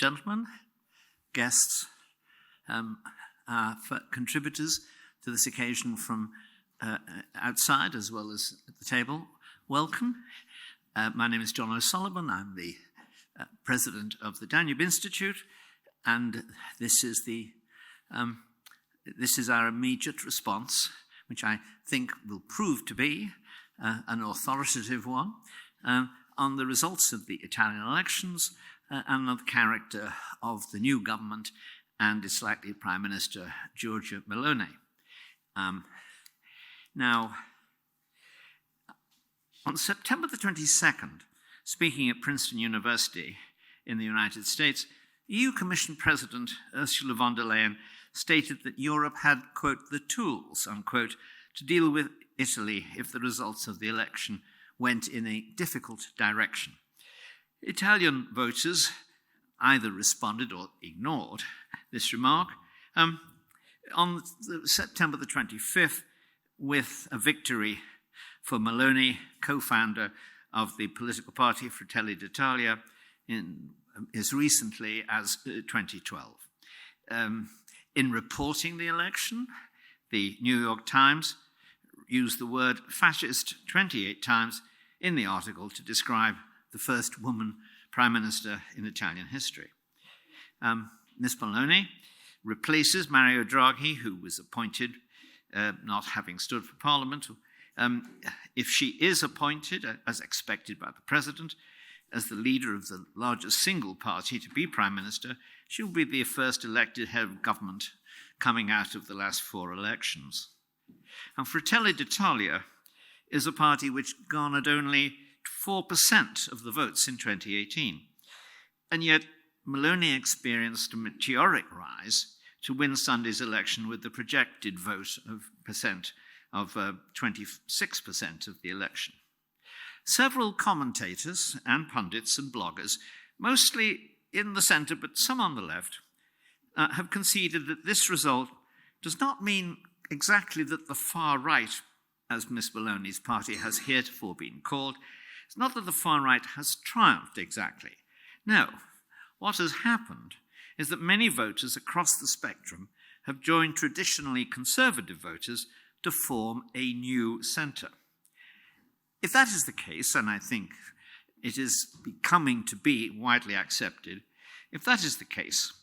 gentlemen, guests, contributors to this occasion from outside as well as at the table, welcome. My name is John O'Sullivan. I'm the president of the Danube Institute, and this is our immediate response, which I think will prove to be an authoritative one, on the results of the Italian elections and on the character of the new government and its likely Prime Minister, Giorgia Meloni. Now, on September the 22nd, speaking at Princeton University in the United States, EU Commission President Ursula von der Leyen stated that Europe had, quote, the tools, unquote, to deal with Italy if the results of the election went in a difficult direction. Italian voters either responded or ignored this remark. On September the 25th, with a victory for Meloni, co-founder of the political party Fratelli d'Italia, as recently as 2012. In reporting the election, the New York Times used the word fascist 28 times in the article to describe the first woman prime minister in Italian history. Ms. Meloni replaces Mario Draghi, who was appointed, not having stood for Parliament. If she is appointed, as expected by the President, as the leader of the largest single party to be Prime Minister, she will be the first elected head of government coming out of the last 4 elections. And Fratelli d'Italia is a party which garnered only 4% of the votes in 2018. And yet Meloni experienced a meteoric rise to win Sunday's election with the projected vote of 26% of the election. Several commentators and pundits and bloggers, mostly in the centre but some on the left, have conceded that this result does not mean exactly that the far right, as Ms. Meloni's party has heretofore been called, it's not that the far right has triumphed exactly. No, what has happened is that many voters across the spectrum have joined traditionally conservative voters to form a new centre. If that is the case, and I think it is becoming to be widely accepted, if that is the case,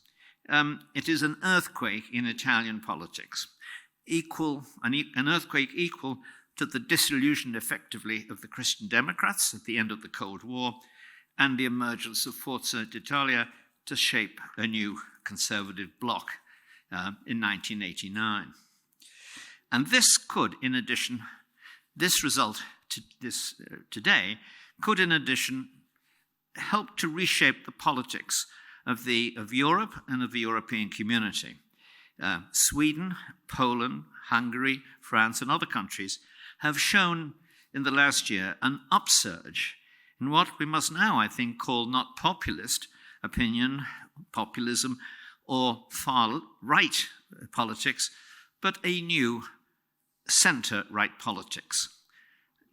it is an earthquake in Italian politics, an earthquake equal to the dissolution effectively of the Christian Democrats at the end of the Cold War and the emergence of Forza Italia to shape a new conservative bloc in 1989. And this could, in addition, this result today could, in addition, help to reshape the politics of Europe and of the European community. Sweden, Poland, Hungary, France, and other countries have shown in the last year an upsurge in what we must now, I think, call not populist opinion, populism, or far-right politics, but a new centre-right politics.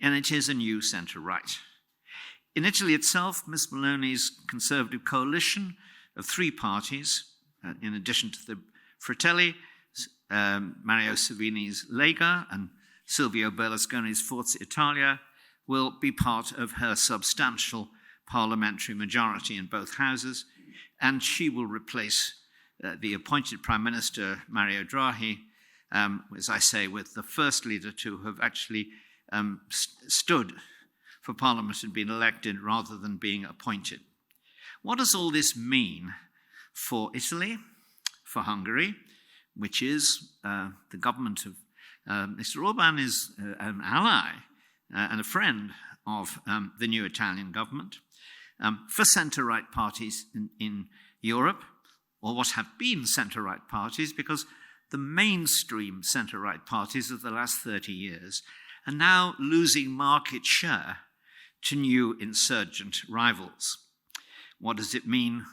And it is a new centre-right. In Italy itself, Ms. Meloni's Conservative coalition of 3 parties, in addition to the Fratelli, Mario Salvini's Lega, and Silvio Berlusconi's Forza Italia, will be part of her substantial parliamentary majority in both houses, and she will replace the appointed Prime Minister, Mario Draghi, as I say, with the first leader to have actually stood for Parliament and been elected rather than being appointed. What does all this mean for Italy, for Hungary, which is the government of Mr. Orban is an ally and a friend of the new Italian government, for centre-right parties in Europe, or what have been centre-right parties, because the mainstream centre-right parties of the last 30 years are now losing market share to new insurgent rivals. What does it mean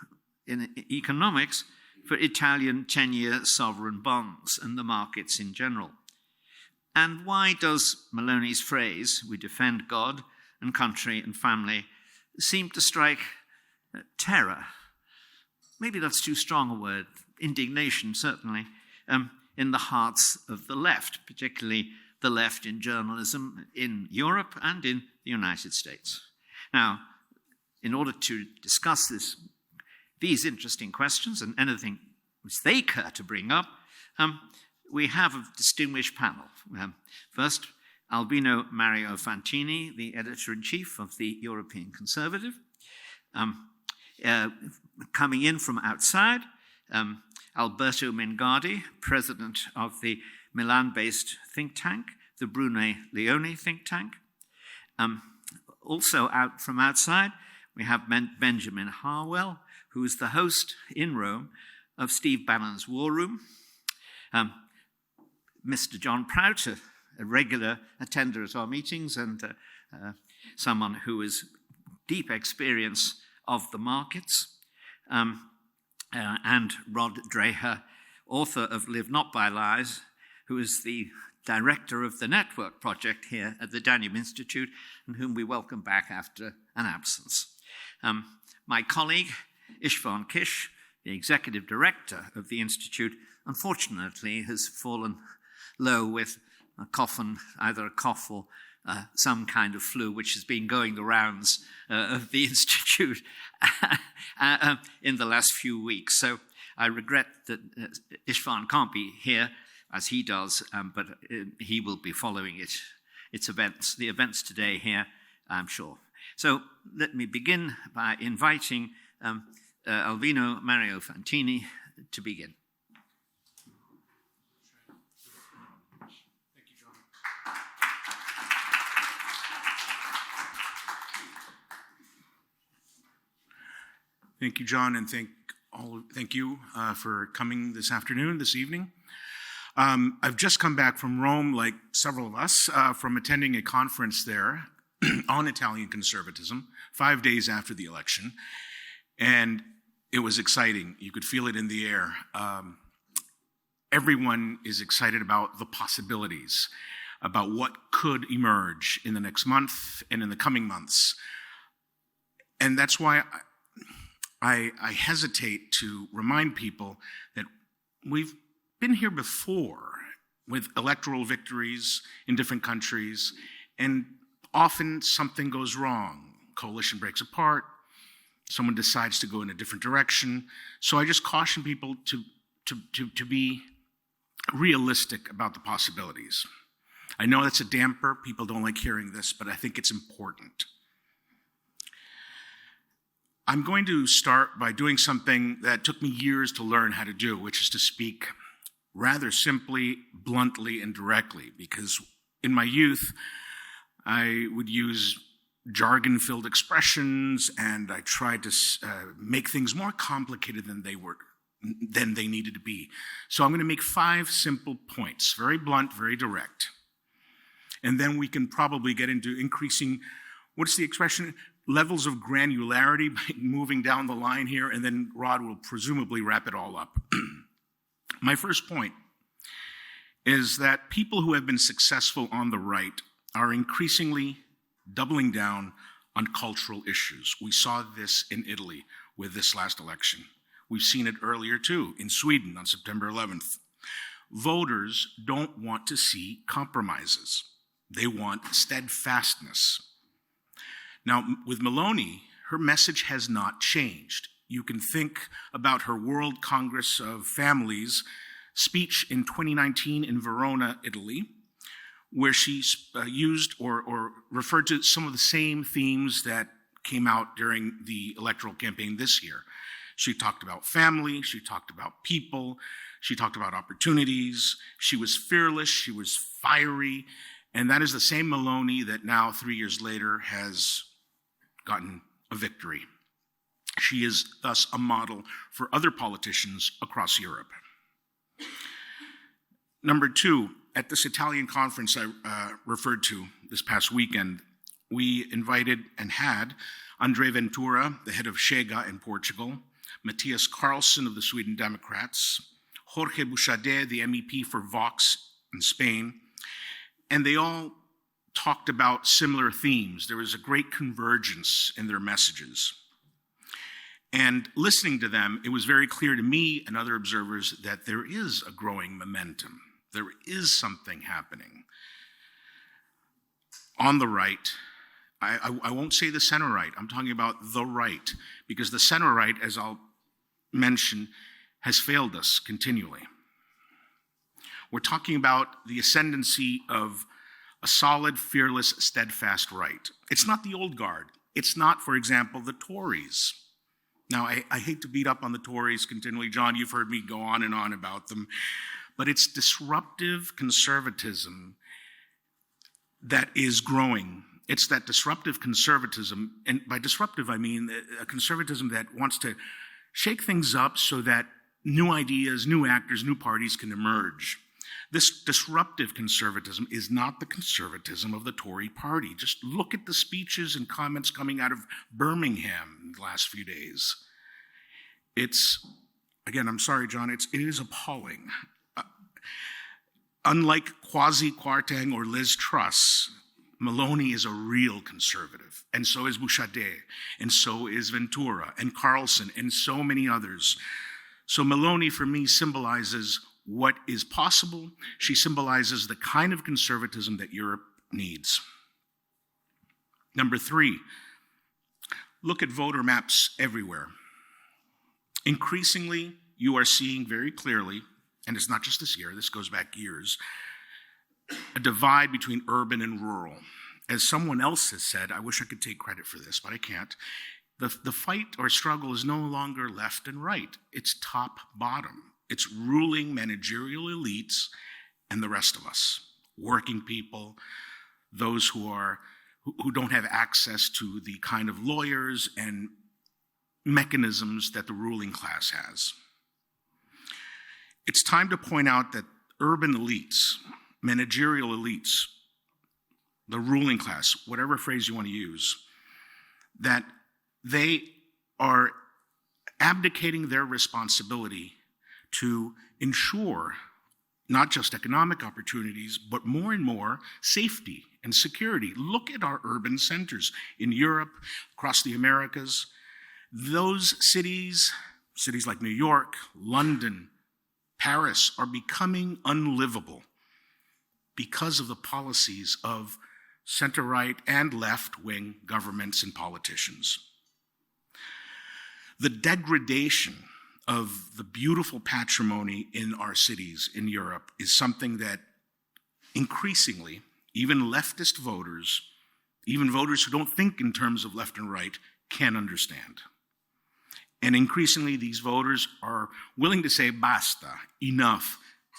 in economics for Italian 10-year sovereign bonds and the markets in general? And why does Meloni's phrase, "We defend God and country and family," seem to strike terror, maybe that's too strong a word, indignation certainly, in the hearts of the left, particularly the left in journalism in Europe and in the United States. Now, in order to discuss these interesting questions and anything which they care to bring up, we have a distinguished panel. First, Albino Mario Fantini, the editor-in-chief of the European Conservative. Coming in from outside, Alberto Mingardi, president of the Milan-based think tank, the Brune Leone think tank. Also out from outside, we have Benjamin Harwell, who is the host in Rome of Steve Bannon's War Room. Mr. John Prout, a regular attender at our meetings and someone who has deep experience of the markets. And Rod Dreher, author of Live Not by Lies, who is the director of the Network Project here at the Danube Institute, and whom we welcome back after an absence. My colleague, Istvan Kish, the executive director of the Institute, unfortunately has fallen low with a cough, either a cough or some kind of flu, which has been going the rounds of the Institute in the last few weeks. So I regret that Istvan can't be here as he does, but he will be following the events today here, I'm sure. So let me begin by inviting Albino Mario Fantini to begin. Thank you, John, and thank you for coming this evening. I've just come back from Rome, like several of us, from attending a conference there on Italian conservatism, 5 days after the election, and it was exciting. You could feel it in the air. Everyone is excited about the possibilities, about what could emerge in the next month and in the coming months. And that's why I hesitate to remind people that we've been here before with electoral victories in different countries, and often something goes wrong. Coalition breaks apart, someone decides to go in a different direction. So I just caution people to be realistic about the possibilities. I know that's a damper, people don't like hearing this, but I think it's important. I'm going to start by doing something that took me years to learn how to do, which is to speak rather simply, bluntly, and directly, because in my youth, I would use jargon-filled expressions, and I tried to make things more complicated than they needed to be. So I'm going to make 5 simple points, very blunt, very direct. And then we can probably get into increasing, what's the expression? Levels of granularity by moving down the line here, and then Rod will presumably wrap it all up. My first point is that people who have been successful on the right are increasingly doubling down on cultural issues. We saw this in Italy with this last election. We've seen it earlier too, in Sweden on September 11th. Voters don't want to see compromises. They want steadfastness. Now, with Meloni, her message has not changed. You can think about her World Congress of Families speech in 2019 in Verona, Italy, where she used or referred to some of the same themes that came out during the electoral campaign this year. She talked about family, she talked about people, she talked about opportunities, she was fearless, she was fiery, and that is the same Meloni that now, 3 years later, has gotten a victory. She is thus a model for other politicians across Europe. Number 2, at this Italian conference I referred to this past weekend, we invited and had André Ventura, the head of Chega in Portugal, Matthias Carlsson of the Sweden Democrats, Jorge Buxade, the MEP for Vox in Spain, and they all talked about similar themes. There was a great convergence in their messages. And listening to them, it was very clear to me and other observers that there is a growing momentum. There is something happening. On the right, I won't say the center right, I'm talking about the right, because the center right, as I'll mention, has failed us continually. We're talking about the ascendancy of a solid, fearless, steadfast right. It's not the old guard. It's not, for example, the Tories. Now, I hate to beat up on the Tories continually. John, you've heard me go on and on about them. But it's disruptive conservatism that is growing. It's that disruptive conservatism, and by disruptive I mean a conservatism that wants to shake things up so that new ideas, new actors, new parties can emerge. This disruptive conservatism is not the conservatism of the Tory party. Just look at the speeches and comments coming out of Birmingham in the last few days. It's, again, I'm sorry, John, it is appalling. Unlike Kwasi Kwarteng or Liz Truss, Meloni is a real conservative, and so is Bouchardeh, and so is Ventura, and Carlson, and so many others. So Meloni, for me, symbolizes what is possible. She symbolizes the kind of conservatism that Europe needs. Number 3, look at voter maps everywhere. Increasingly, you are seeing very clearly, and it's not just this year, this goes back years, a divide between urban and rural. As someone else has said, I wish I could take credit for this, but I can't. The fight or struggle is no longer left and right. It's top-bottom. It's ruling managerial elites and the rest of us, working people, those who don't have access to the kind of lawyers and mechanisms that the ruling class has. It's time to point out that urban elites, managerial elites, the ruling class, whatever phrase you want to use, that they are abdicating their responsibility to ensure not just economic opportunities, but more and more safety and security. Look at our urban centers in Europe, across the Americas. Those cities like New York, London, Paris, are becoming unlivable because of the policies of center-right and left-wing governments and politicians. The degradation of the beautiful patrimony in our cities in Europe is something that increasingly, even leftist voters, even voters who don't think in terms of left and right, can understand. And increasingly, these voters are willing to say, basta, enough.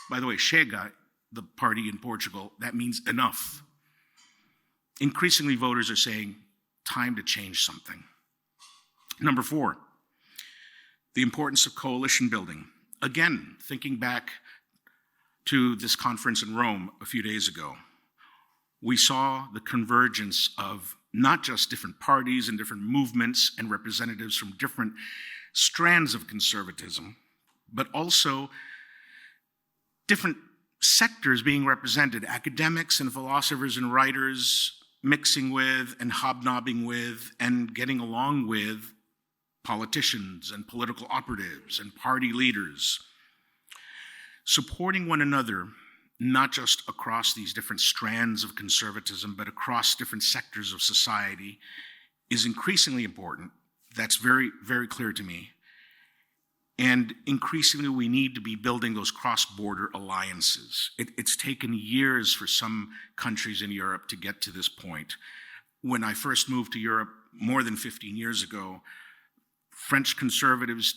By the way, Chega, the party in Portugal, that means enough. Increasingly, voters are saying, time to change something. Number 4, the importance of coalition building. Again, thinking back to this conference in Rome a few days ago, we saw the convergence of not just different parties and different movements and representatives from different strands of conservatism, but also different sectors being represented, academics and philosophers and writers mixing with and hobnobbing with and getting along with politicians and political operatives and party leaders, supporting one another, not just across these different strands of conservatism, but across different sectors of society, is increasingly important. That's very, very clear to me. And increasingly, we need to be building those cross-border alliances. It's taken years for some countries in Europe to get to this point. When I first moved to Europe more than 15 years ago, French conservatives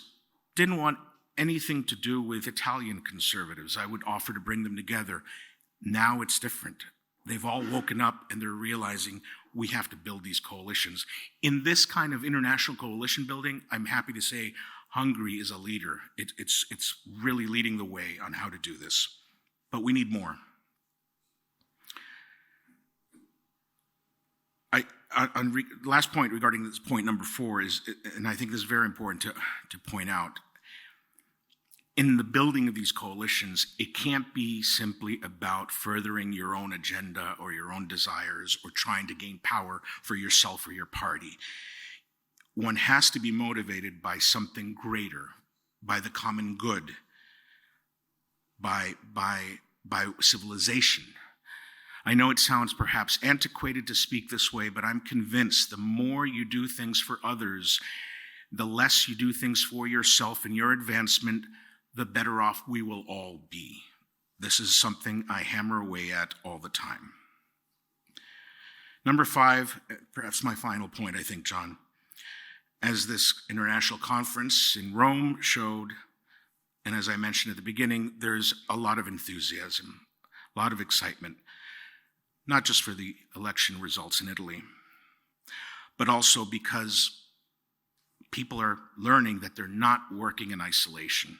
didn't want anything to do with Italian conservatives. I would offer to bring them together. Now it's different. They've all woken up and they're realizing we have to build these coalitions. In this kind of international coalition building, I'm happy to say Hungary is a leader. It's really leading the way on how to do this. But we need more. Last point regarding this point number 4 is, and I think this is very important to point out, in the building of these coalitions, it can't be simply about furthering your own agenda or your own desires or trying to gain power for yourself or your party. one has to be motivated by something greater, by the common good, by civilization. I know it sounds perhaps antiquated to speak this way, but I'm convinced the more you do things for others, the less you do things for yourself and your advancement, the better off we will all be. This is something I hammer away at all the time. Number 5, perhaps my final point, I think, John. As this international conference in Rome showed, and as I mentioned at the beginning, there's a lot of enthusiasm, a lot of excitement, not just for the election results in Italy, but also because people are learning that they're not working in isolation.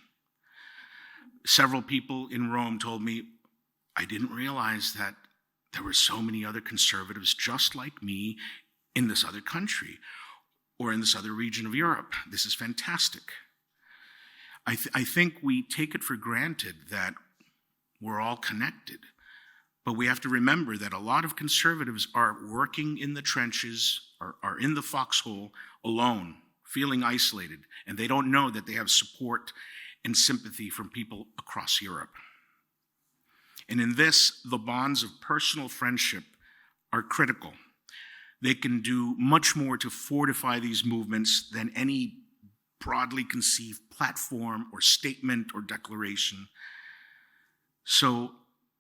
Several people in Rome told me, I didn't realize that there were so many other conservatives just like me in this other country or in this other region of Europe. This is fantastic. I think we take it for granted that we're all connected, but we have to remember that a lot of conservatives are working in the trenches, are in the foxhole alone, feeling isolated, and they don't know that they have support and sympathy from people across Europe. And in this, the bonds of personal friendship are critical. They can do much more to fortify these movements than any broadly conceived platform or statement or declaration. So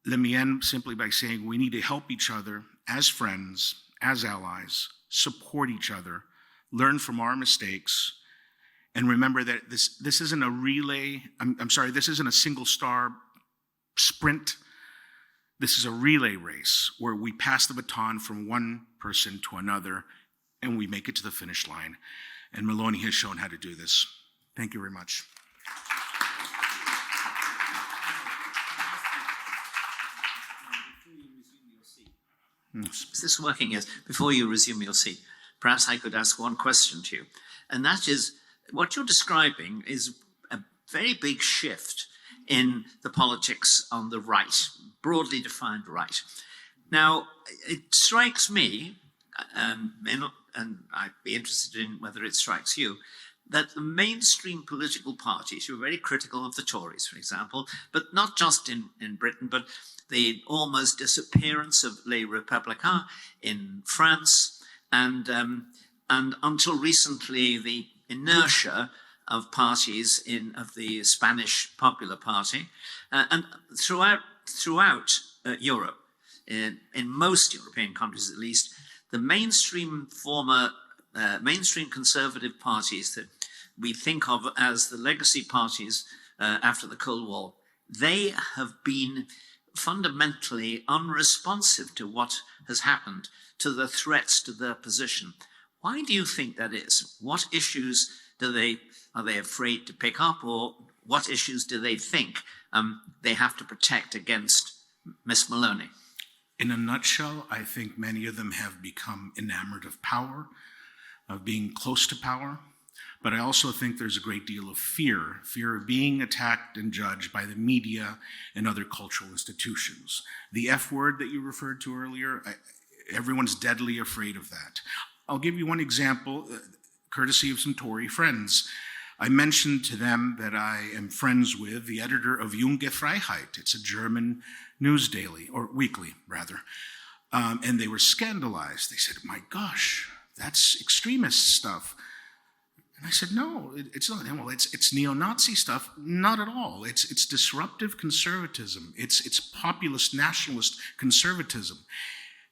let me end simply by saying we need to help each other as friends, as allies, support each other, learn from our mistakes, and remember that this isn't a relay, this isn't a single star sprint. This is a relay race where we pass the baton from one person to another and we make it to the finish line. And Meloni has shown how to do this. Thank you very much. Is this working? Yes. Before you resume your seat, perhaps I could ask one question to you. And that is, what you're describing is a very big shift in the politics on the right, broadly defined right. Now, it strikes me, and I'd be interested in whether it strikes you, that the mainstream political parties, you're very critical of the Tories, for example, but not just in Britain, but the almost disappearance of Les Républicains in France, and until recently, the inertia of parties of the Spanish Popular Party, and throughout Europe, in most European countries at least, the mainstream conservative parties that we think of as the legacy parties after the Cold War, they have been fundamentally unresponsive to what has happened, to the threats to their position. Why do you think that is? What issues are they afraid to pick up, or what issues do they think they have to protect against Miss Meloni? In a nutshell, I think many of them have become enamored of power, of being close to power. But I also think there's a great deal of fear of being attacked and judged by the media and other cultural institutions. The F word that you referred to earlier, everyone's deadly afraid of that. I'll give you one example, courtesy of some Tory friends. I mentioned to them that I am friends with the editor of Junge Freiheit. It's a German news daily, or weekly, rather. And they were scandalized. They said, my gosh, that's extremist stuff. And I said, no, it's not. Well, it's neo-Nazi stuff. Not at all. It's disruptive conservatism. It's populist nationalist conservatism.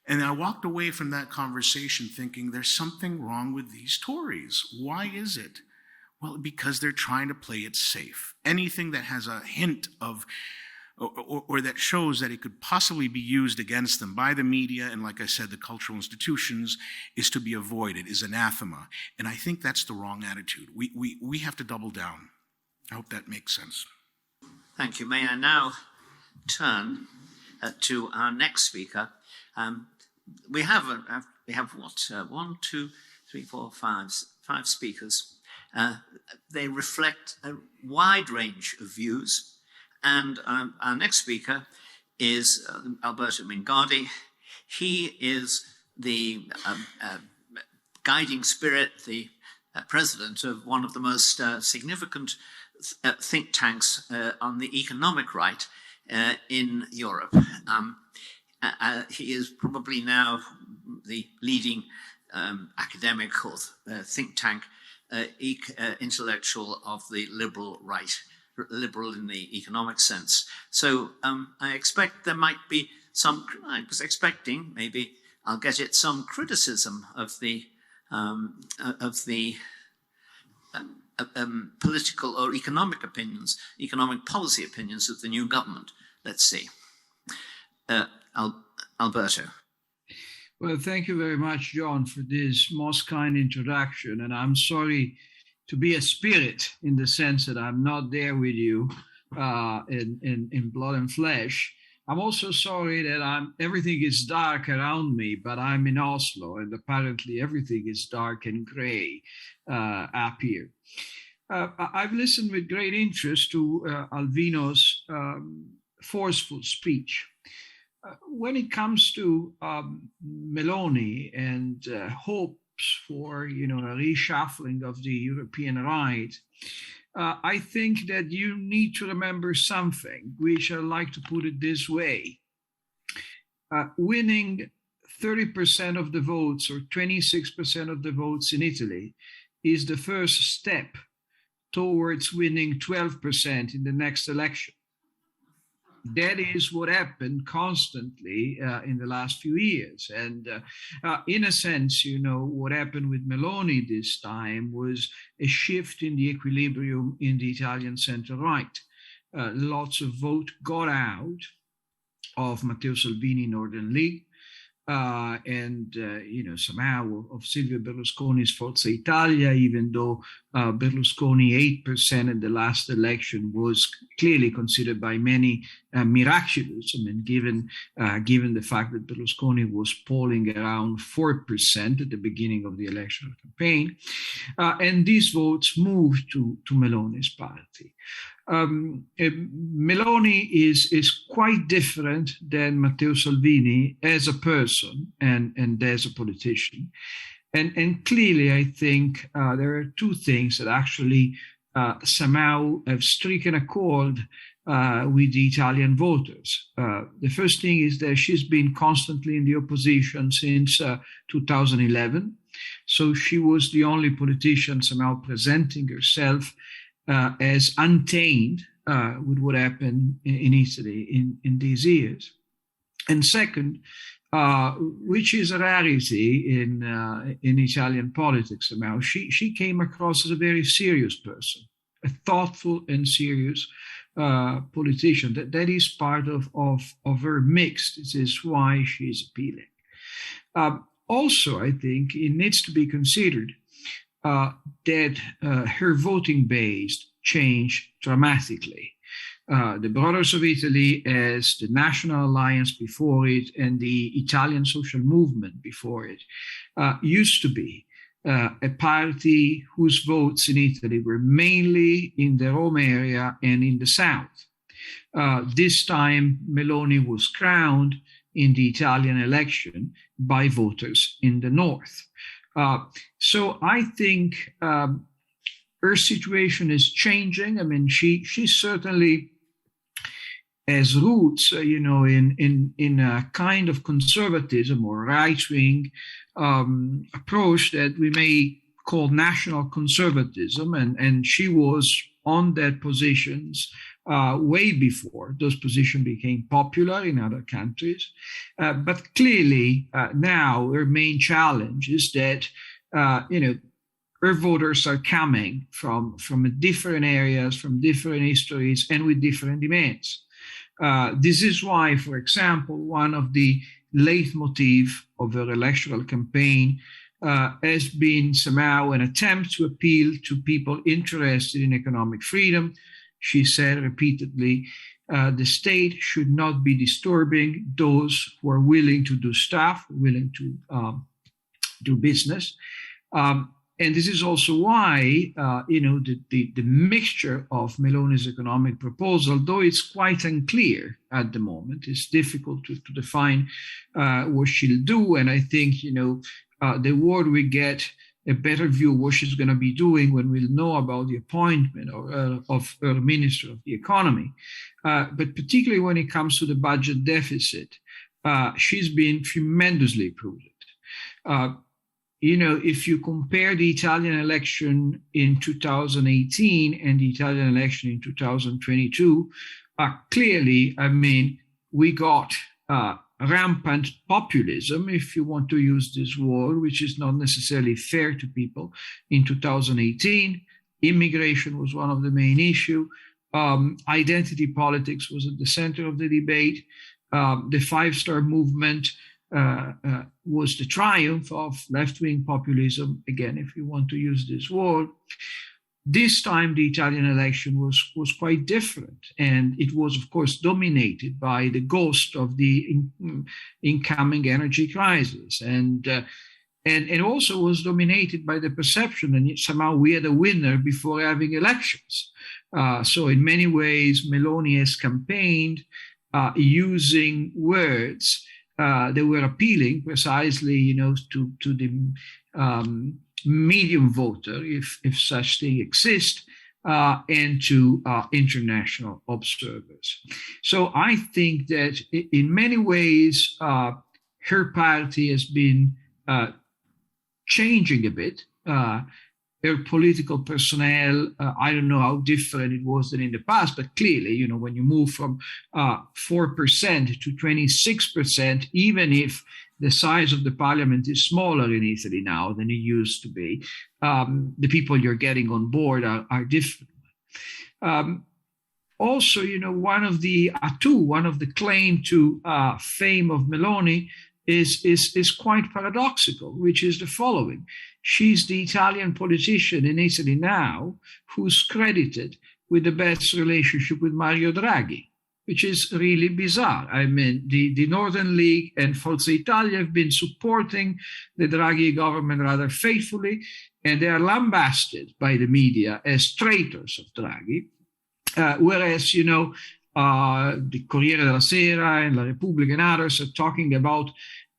And I walked away from that conversation thinking there's something wrong with these Tories. Why is it? Well, because they're trying to play it safe. Anything that has a hint of, or that shows that it could possibly be used against them by the media and, like I said, the cultural institutions, is to be avoided, is anathema. And I think that's the wrong attitude. We have to double down. I hope that makes sense. Thank you. May I now turn to our next speaker. We have what? 1, 2, 3, 4, 5 speakers. They reflect a wide range of views. And our next speaker is Alberto Mingardi. He is the guiding spirit, the president of one of the most significant think tanks on the economic right in Europe. He is probably now the leading academic or think tank intellectual of the liberal right, liberal in the economic sense. So I expect there might be some, I was expecting, maybe I'll get it, some criticism of the political or economic opinions, economic policy opinions of the new government. Let's see. Alberto. Well, thank you very much, John, for this most kind introduction. And I'm sorry to be a spirit in the sense that I'm not there with you in blood and flesh. I'm also sorry that everything is dark around me, but I'm in Oslo, and apparently everything is dark and gray up here. I've listened with great interest to Alvino's forceful speech. When it comes to Meloni and hopes for, a reshuffling of the European right, I think that you need to remember something, which I like to put it this way. Winning 30% of the votes or 26% of the votes in Italy is the first step towards winning 12% in the next election. That is what happened constantly in the last few years. And in a sense, what happened with Meloni this time was a shift in the equilibrium in the Italian center-right. Lots of vote got out of Matteo Salvini Northern League and somehow of Silvio Berlusconi's Forza Italia, even though Berlusconi 8% in the last election was clearly considered by many miraculous. I mean, given the fact that Berlusconi was polling around 4% at the beginning of the electoral campaign, and these votes moved to Meloni's party. Meloni is quite different than Matteo Salvini as a person and as a politician. And clearly, I think there are two things that actually somehow have stricken a chord with the Italian voters. The first thing is that she's been constantly in the opposition since 2011. So she was the only politician somehow presenting herself as untainted with what happened in Italy in these years. And second, which is a rarity in Italian politics somehow, she came across as a very serious person, a thoughtful and serious politician. That is part of her mix. This is why she's appealing. Also, I think it needs to be considered that her voting base changed dramatically. The Brothers of Italy, as the National Alliance before it and the Italian social movement before it, used to be a party whose votes in Italy were mainly in the Rome area and in the south. This time, Meloni was crowned in the Italian election by voters in the north. So I think her situation is changing. I mean, she certainly has roots, in a kind of conservatism or right-wing approach that we may call national conservatism, and she was on that positions way before those positions became popular in other countries. But clearly now her main challenge is that, her voters are coming from different areas, from different histories, and with different demands. This is why, for example, one of the leitmotif of her electoral campaign has been somehow an attempt to appeal to people interested in economic freedom. She said repeatedly, the state should not be disturbing those who are willing to do stuff, willing to do business. And this is also why, the mixture of Meloni's economic proposal, though it's quite unclear at the moment, it's difficult to define what she'll do. And I think, the word we get a better view of what she's going to be doing when we'll know about the appointment of her Minister of the Economy. But particularly when it comes to the budget deficit, she's been tremendously prudent. If you compare the Italian election in 2018 and the Italian election in 2022, clearly, we got rampant populism, if you want to use this word, which is not necessarily fair to people. In 2018, immigration was one of the main issues. Identity politics was at the center of the debate. The five-star movement was the triumph of left-wing populism, again, if you want to use this word. This time, the Italian election was quite different, and it was, of course, dominated by the ghost of the incoming energy crisis, and also was dominated by the perception that somehow we had a winner before having elections. So in many ways, Meloni has campaigned using words that were appealing precisely, to the medium voter, if such thing exists, and to international observers. So I think that in many ways, her party has been changing a bit. Her political personnel, I don't know how different it was than in the past, but clearly, when you move from 4% to 26%, even if the size of the parliament is smaller in Italy now than it used to be, the people you're getting on board are different. Also, one of the claim to fame of Meloni is quite paradoxical, which is the following. She's the Italian politician in Italy now who's credited with the best relationship with Mario Draghi, which is really bizarre. The Northern League and Forza Italia have been supporting the Draghi government rather faithfully, and they are lambasted by the media as traitors of Draghi, whereas, the Corriere della Sera and La Repubblica and others are talking about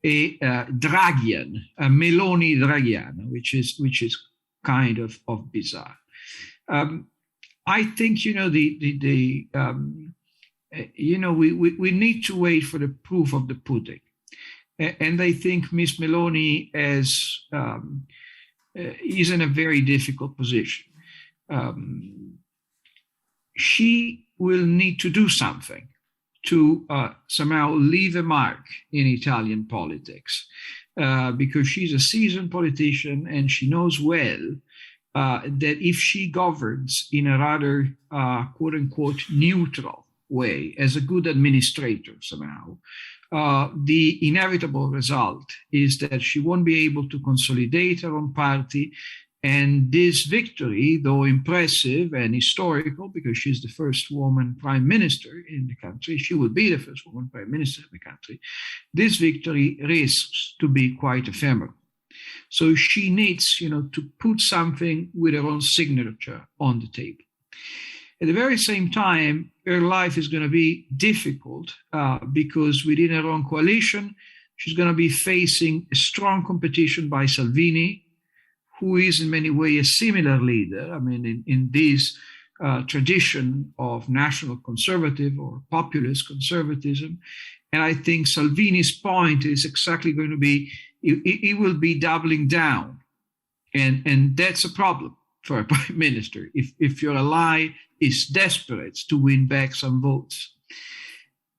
a Draghian, a Meloni Draghiana, which is kind of bizarre. I think we need to wait for the proof of the pudding, and I think Miss Meloni is in a very difficult position. She will need to do something to somehow leave a mark in Italian politics, because she's a seasoned politician and she knows well that if she governs in a rather quote unquote neutral way, as a good administrator somehow, the inevitable result is that she won't be able to consolidate her own party. And this victory, though impressive and historical, because she's the first woman prime minister in the country, she will be the first woman prime minister in the country, this victory risks to be quite ephemeral. So she needs, to put something with her own signature on the table. At the very same time, her life is going to be difficult because within her own coalition, she's going to be facing a strong competition by Salvini, who is in many ways a similar leader. In this tradition of national conservative or populist conservatism. And I think Salvini's point is exactly going to be, he will be doubling down. And that's a problem for a prime minister, if your ally is desperate to win back some votes.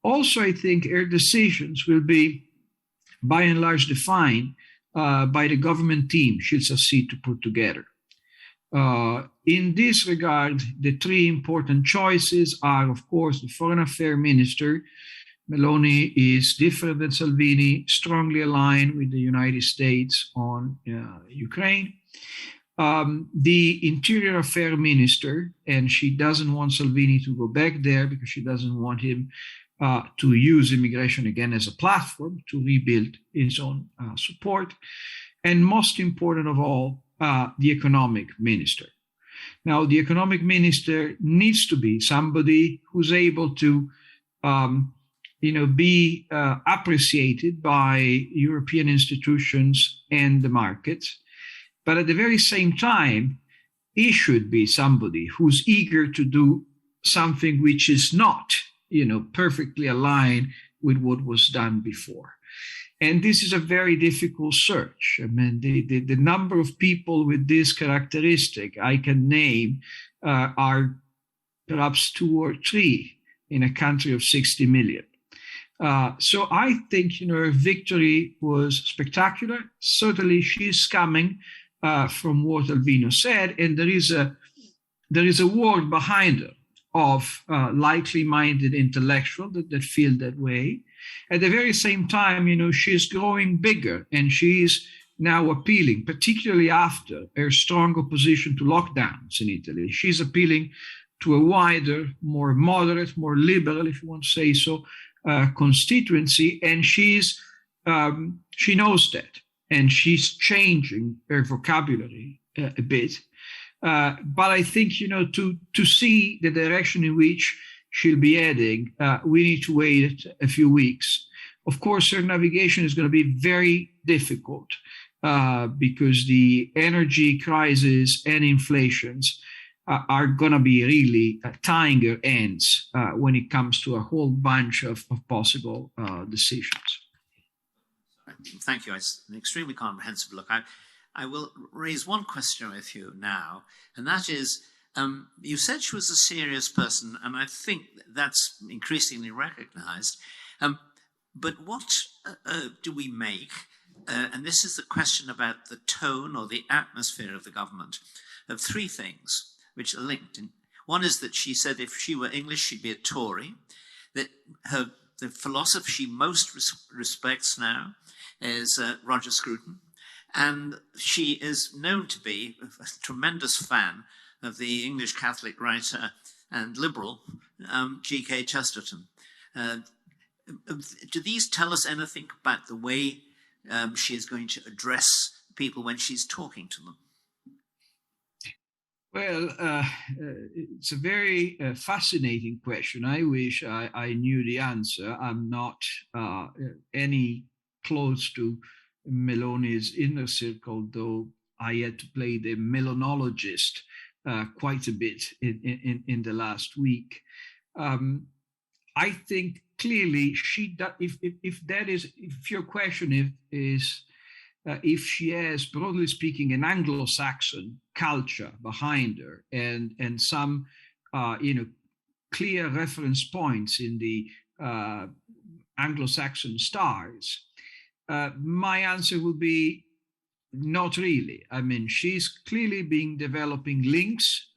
Also, I think her decisions will be, by and large, defined by the government team she'll succeed to put together. In this regard, the three important choices are, of course, the foreign affairs minister. Meloni is different than Salvini, strongly aligned with the United States on Ukraine. The interior affairs minister, and she doesn't want Salvini to go back there because she doesn't want him to use immigration again as a platform to rebuild his own support. And most important of all, the economic minister. Now, the economic minister needs to be somebody who's able to, be appreciated by European institutions and the markets, But at the very same time, he should be somebody who's eager to do something which is not, perfectly aligned with what was done before. And this is a very difficult search. I mean, the number of people with this characteristic I can name are perhaps 2 or 3 in a country of 60 million. So I think, her victory was spectacular. Certainly she's coming from what Alvino said, and there is a word behind her of likely-minded intellectuals that feel that way. At the very same time, she's growing bigger, and she's now appealing, particularly after her strong opposition to lockdowns in Italy. She's appealing to a wider, more moderate, more liberal, if you want to say so, constituency, and she knows that, and she's changing her vocabulary a bit. But I think, to see the direction in which she'll be heading, we need to wait a few weeks. Of course, her navigation is going to be very difficult because the energy crisis and inflations are going to be really tying her ends when it comes to a whole bunch of possible decisions. Thank you. It's an extremely comprehensive look. I will raise one question with you now, and that is, you said she was a serious person, and I think that's increasingly recognized. But what do we make, and this is the question about the tone or the atmosphere of the government, of 3 things which are linked. One is that she said if she were English, she'd be a Tory, that the philosopher she most respects now is Roger Scruton, and she is known to be a tremendous fan of the English Catholic writer and liberal G.K. Chesterton. Do these tell us anything about the way she is going to address people when she's talking to them? Well, it's a very fascinating question. I wish I knew the answer. I'm not any close to Meloni's inner circle, though I had to play the melonologist quite a bit in the last week. I think clearly if your question is if she has, broadly speaking, an Anglo-Saxon culture behind her and some clear reference points in the Anglo-Saxon stars, my answer would be not really. I mean, she's clearly been developing links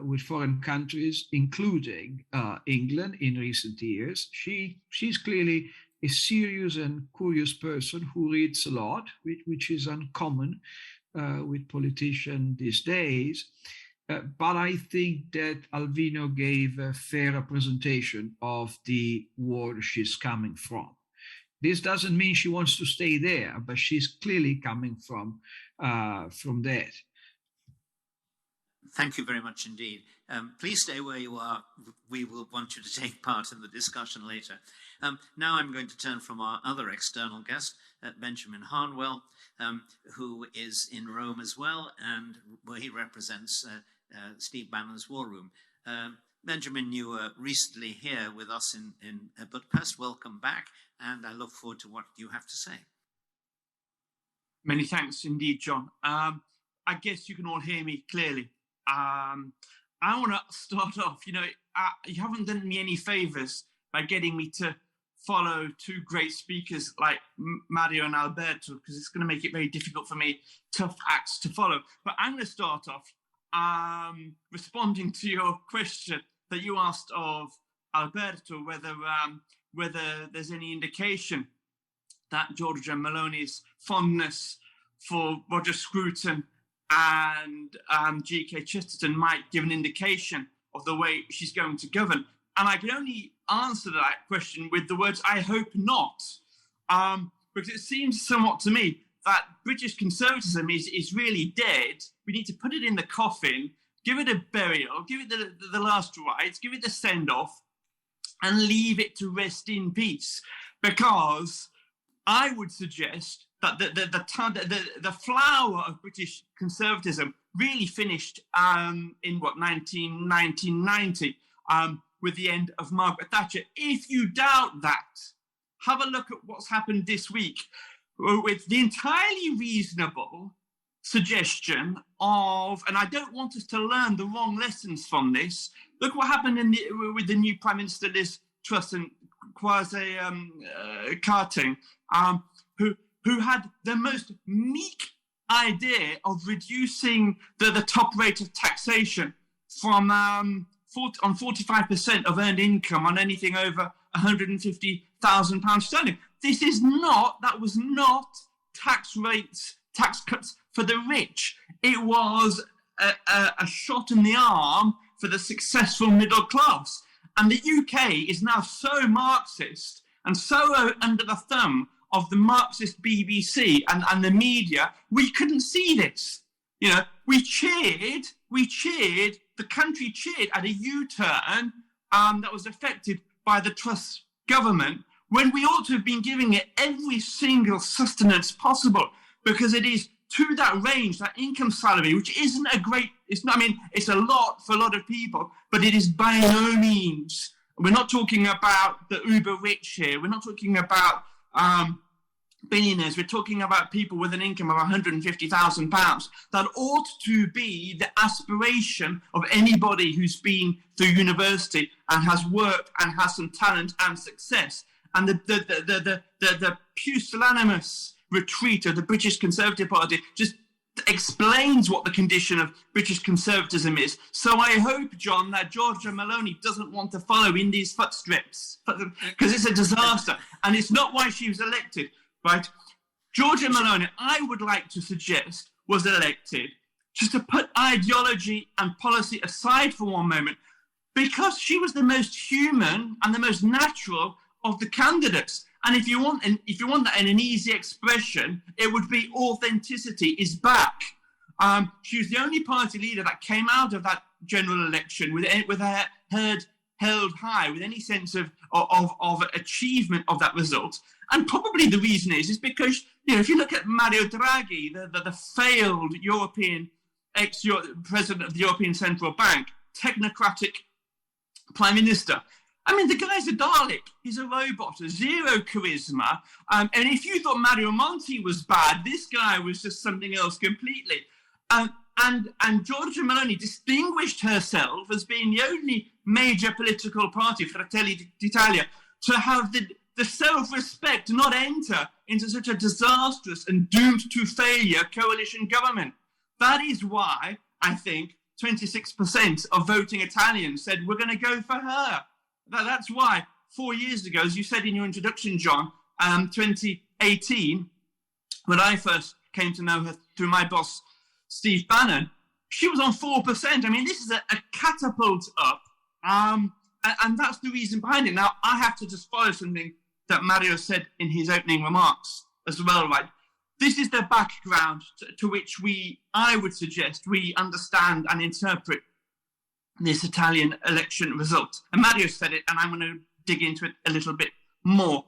with foreign countries, including England in recent years. She's clearly a serious and curious person who reads a lot, which is uncommon with politicians these days. But I think that Alvino gave a fair representation of the world she's coming from. This doesn't mean she wants to stay there, but she's clearly coming from that. Thank you very much indeed. Please stay where you are. We will want you to take part in the discussion later. Now I'm going to turn from our other external guest, Benjamin Harnwell, who is in Rome as well, and where he represents Steve Bannon's War Room. Benjamin, you were recently here with us in Budapest. Welcome back, and I look forward to what you have to say. Many thanks indeed, John. I guess you can all hear me clearly. I want to start off, you haven't done me any favors by getting me to follow 2 great speakers like Mario and Alberto, because it's going to make it very difficult for me, tough acts to follow. But I'm going to start off responding to your question that you asked of Alberto, whether there's any indication that Giorgia Meloni's fondness for Roger Scruton and G.K. Chesterton might give an indication of the way she's going to govern. And I can only answer that question with the words, I hope not. Because it seems somewhat to me that British conservatism is really dead. We need to put it in the coffin, give it a burial, give it the last rites, give it the send-off, and leave it to rest in peace. Because I would suggest that the flower of British conservatism really finished in 1990 with the end of Margaret Thatcher. If you doubt that, have a look at what's happened this week with the entirely reasonable suggestion of, and I don't want us to learn the wrong lessons from this. Look what happened with the new Prime Minister Liz Truss and Kwasi Kwarteng, who had the most meek idea of reducing the top rate of taxation from 45% of earned income on anything over £150,000 sterling. That was not tax cuts for the rich. It was a shot in the arm for the successful middle class. And the UK is now so Marxist and so under the thumb of the Marxist BBC and the media, we couldn't see this. We cheered, the country cheered at a U-turn that was affected by the Truss government, when we ought to have been giving it every single sustenance possible, because it is to that range, that income salary, which isn't it's a lot for a lot of people, but it is by no means, we're not talking about the uber rich here, we're not talking about billionaires, we're talking about people with an income of £150,000. That ought to be the aspiration of anybody who's been through university and has worked and has some talent and success. And the pusillanimous retreat of the British Conservative Party just explains what the condition of British conservatism is. So I hope, John, that Giorgia Meloni doesn't want to follow in these footsteps, because it's a disaster. And it's not why she was elected, right? Giorgia Meloni, I would like to suggest, was elected just to put ideology and policy aside for one moment, because she was the most human and the most natural of the candidates. And if you want that in an easy expression, it would be authenticity is back. She was the only party leader that came out of that general election with her head held high, with any sense of achievement of that result. And probably the reason is because, if you look at Mario Draghi, the failed European president of the European Central Bank, technocratic prime minister, the guy's a Dalek. He's a robot, zero charisma. And if you thought Mario Monti was bad, this guy was just something else completely. And Giorgia Meloni distinguished herself as being the only major political party, Fratelli d'Italia, to have the self-respect to not enter into such a disastrous and doomed to failure coalition government. That is why I think 26% of voting Italians said we're going to go for her. That's why 4 years ago, as you said in your introduction, John, 2018, when I first came to know her through my boss, Steve Bannon, she was on 4%. This is a catapult up. And that's the reason behind it. Now, I have to just follow something that Mario said in his opening remarks as well, right? This is the background to which I would suggest we understand and interpret this Italian election result. And Mario said it, and I'm going to dig into it a little bit more.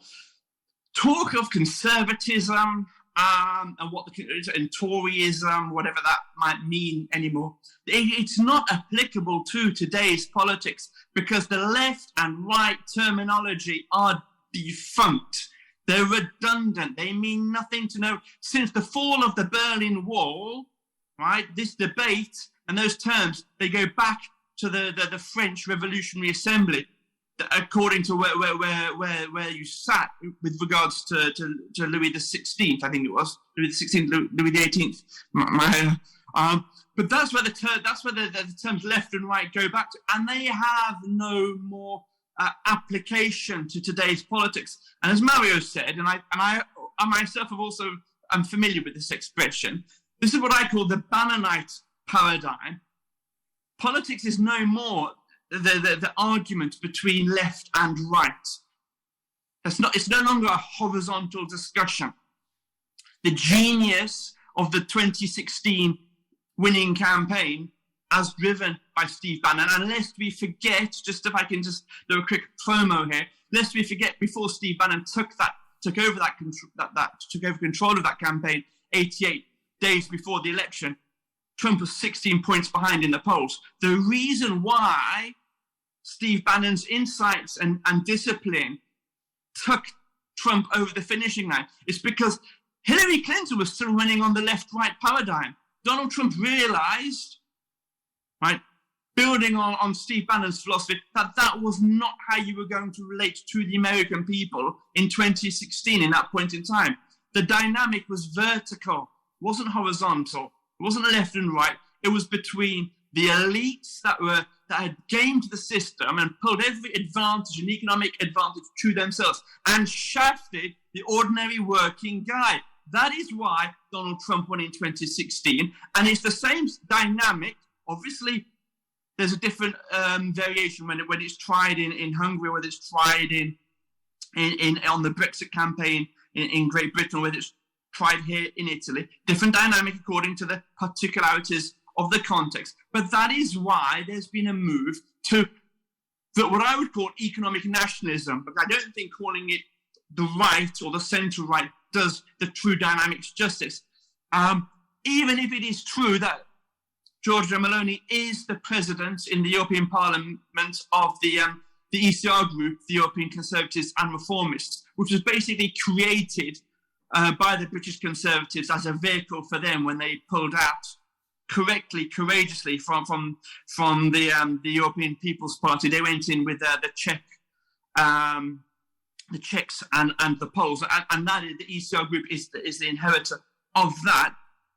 Talk of conservatism and Toryism, whatever that might mean anymore, it's not applicable to today's politics, because the left and right terminology are defunct. They're redundant. They mean nothing to know. Since the fall of the Berlin Wall, right, this debate and those terms, they go back to the French Revolutionary Assembly, according to where you sat with regards to Louis XVI, I think it was Louis XVI, Louis XVIII. But that's where the terms left and right go back to, and they have no more application to today's politics. And as Mario said, and I myself am familiar with this expression. This is what I call the Bannonite paradigm. Politics is no more the argument between left and right. It's no longer a horizontal discussion. The genius of the 2016 winning campaign, as driven by Steve Bannon, and lest we forget, just if I can just do a quick promo here, lest we forget, before Steve Bannon took that took over took over control of that campaign 88 days before the election, Trump was 16 points behind in the polls. The reason why Steve Bannon's insights and discipline took Trump over the finishing line is because Hillary Clinton was still running on the left-right paradigm. Donald Trump realized, right, building on Steve Bannon's philosophy, that was not how you were going to relate to the American people in 2016, in that point in time. The dynamic was vertical, it wasn't horizontal, it wasn't left and right, it was between the elites that had gamed the system and pulled every advantage and economic advantage to themselves and shafted the ordinary working guy. That is why Donald Trump won in 2016, and it's the same dynamic. Obviously, there's a different variation when it's tried in Hungary, whether it's tried on the Brexit campaign in Great Britain, or whether it's tried here in Italy. Different dynamic according to the particularities of the context. But that is why there's been a move to what I would call economic nationalism. But I don't think calling it the right or the centre right does the true dynamics justice. Even if it is true that Giorgia Meloni is the president in the European Parliament of the ECR group, the European Conservatives and Reformists, which was basically created by the British Conservatives as a vehicle for them when they pulled out correctly, courageously from the European People's Party. They went in with the Czechs and the Poles, and that is, the ECR group is the inheritor of that.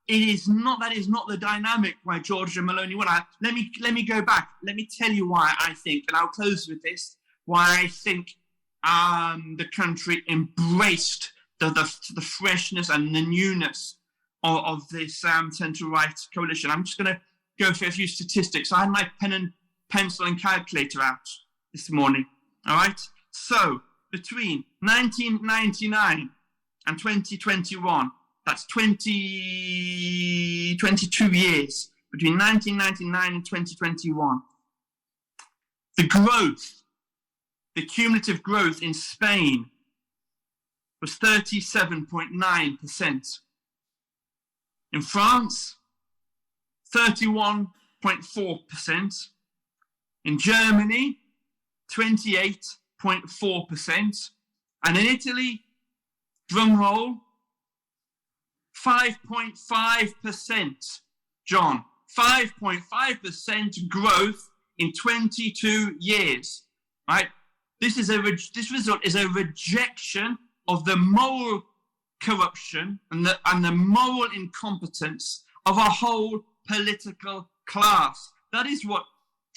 That is not the dynamic why Giorgia Meloni won. Let me go back. Let me tell you why I think, and I'll close with this, why I think the country embraced the freshness and the newness of this centre-right coalition. I'm just going to go for a few statistics. I had my pen and pencil and calculator out this morning. All right? So, between 1999 and 2021, that's 22 years, between 1999 and 2021, the cumulative growth in Spain was 37.9%. In France, 31.4%. In Germany, 28.4%. And in Italy, drum roll, 5.5%. John, 5.5% growth in 22 years. Right? This result is a rejection of the moral corruption and the moral incompetence of a whole political class. That is what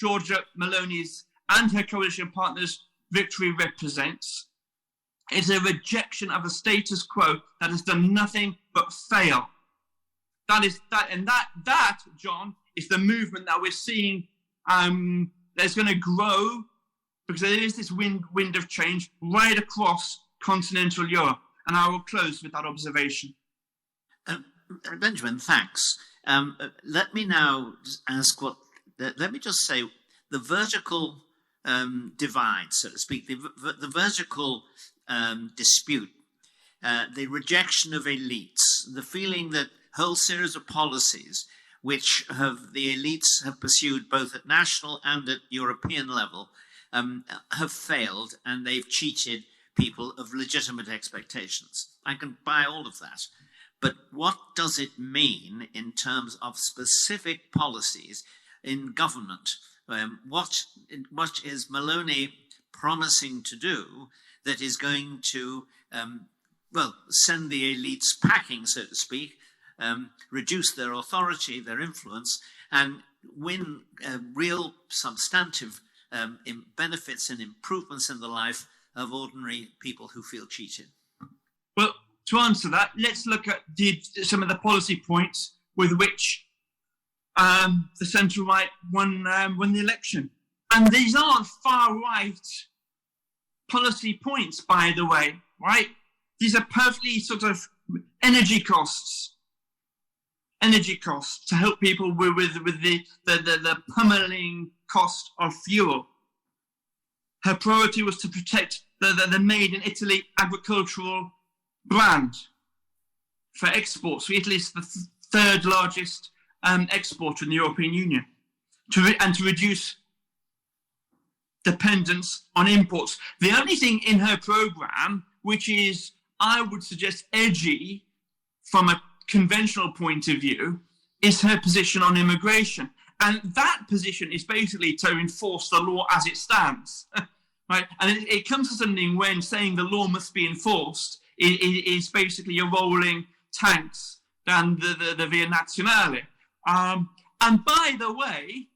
Giorgia Meloni's and her coalition partners' victory represents. It's a rejection of a status quo that has done nothing but fail. That, John, is the movement that we're seeing that's going to grow, because there is this wind of change right across continental Europe. And I will close with that observation. Benjamin, thanks. Let me now ask let me just say the vertical divide, so to speak, the vertical dispute, the rejection of elites, the feeling that a whole series of policies which the elites have pursued both at national and at European level have failed, and they've cheated people of legitimate expectations. I can buy all of that. But what does it mean in terms of specific policies in government? What is Meloni promising to do that is going to, send the elites packing, so to speak, reduce their authority, their influence, and win real substantive benefits and improvements in the life of ordinary people who feel cheated? Well, to answer that, let's look at some of the policy points with which the centre-right won the election. And these aren't far-right policy points, by the way, right? These are perfectly sort of energy costs to help people with the pummeling cost of fuel. Her priority was to protect the made in Italy agricultural brand for exports. So Italy is the third largest exporter in the European Union, and to reduce dependence on imports. The only thing in her program, which is, I would suggest, edgy from a conventional point of view, is her position on immigration. And that position is basically to enforce the law as it stands. Right? And it comes to something when saying the law must be enforced is basically you're rolling tanks down the Via Nazionale. And by the way,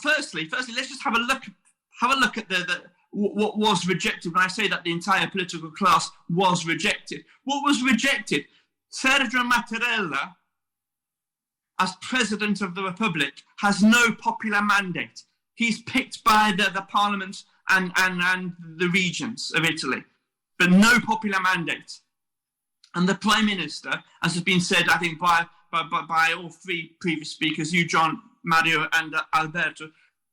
firstly, let's just have a look at what was rejected. When I say that the entire political class was rejected, what was rejected? Sergio Mattarella, as President of the Republic, has no popular mandate. He's picked by the parliament and the regions of Italy, but no popular mandate. And the Prime Minister, as has been said, I think, by all three previous speakers, you, John, Mario, and Alberto,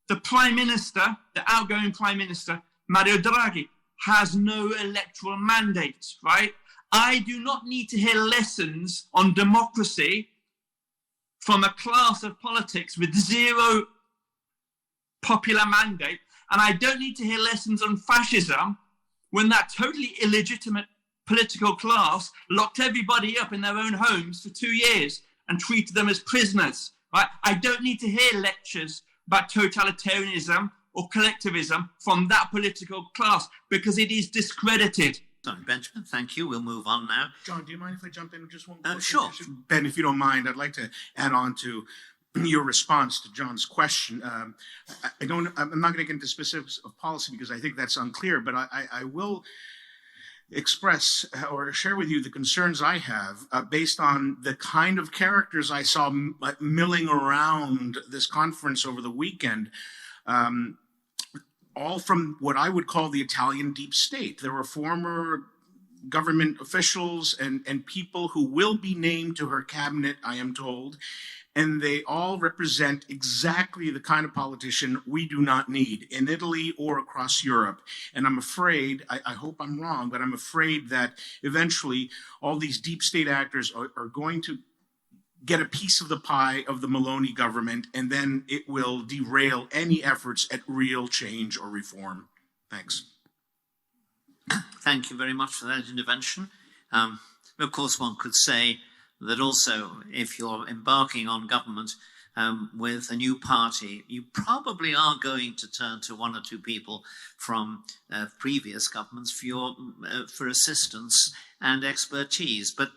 the Prime Minister, the outgoing Prime Minister, Mario Draghi, has no electoral mandate, right? I do not need to hear lessons on democracy from a class of politics with zero popular mandate, and I don't need to hear lessons on fascism when that totally illegitimate political class locked everybody up in their own homes for 2 years and treated them as prisoners. Right? I don't need to hear lectures about totalitarianism or collectivism from that political class because it is discredited. Sorry, Benjamin, thank you. We'll move on now. John, do you mind if I jump in with just one? Sure. Ben, if you don't mind, I'd like to add on to your response to John's question. I'm not going to get into specifics of policy because I think that's unclear, but I will express or share with you the concerns I have based on the kind of characters I saw milling around this conference over the weekend, all from what I would call the Italian deep state. There were former government officials and people who will be named to her cabinet, I am told, and they all represent exactly the kind of politician we do not need in Italy or across Europe. And I'm afraid, I hope I'm wrong, but I'm afraid that eventually all these deep state actors are going to get a piece of the pie of the Meloni government, and then it will derail any efforts at real change or reform. Thanks. Thank you very much for that intervention. Of course, one could say that also, if you're embarking on government with a new party, you probably are going to turn to one or two people from previous governments for assistance and expertise. But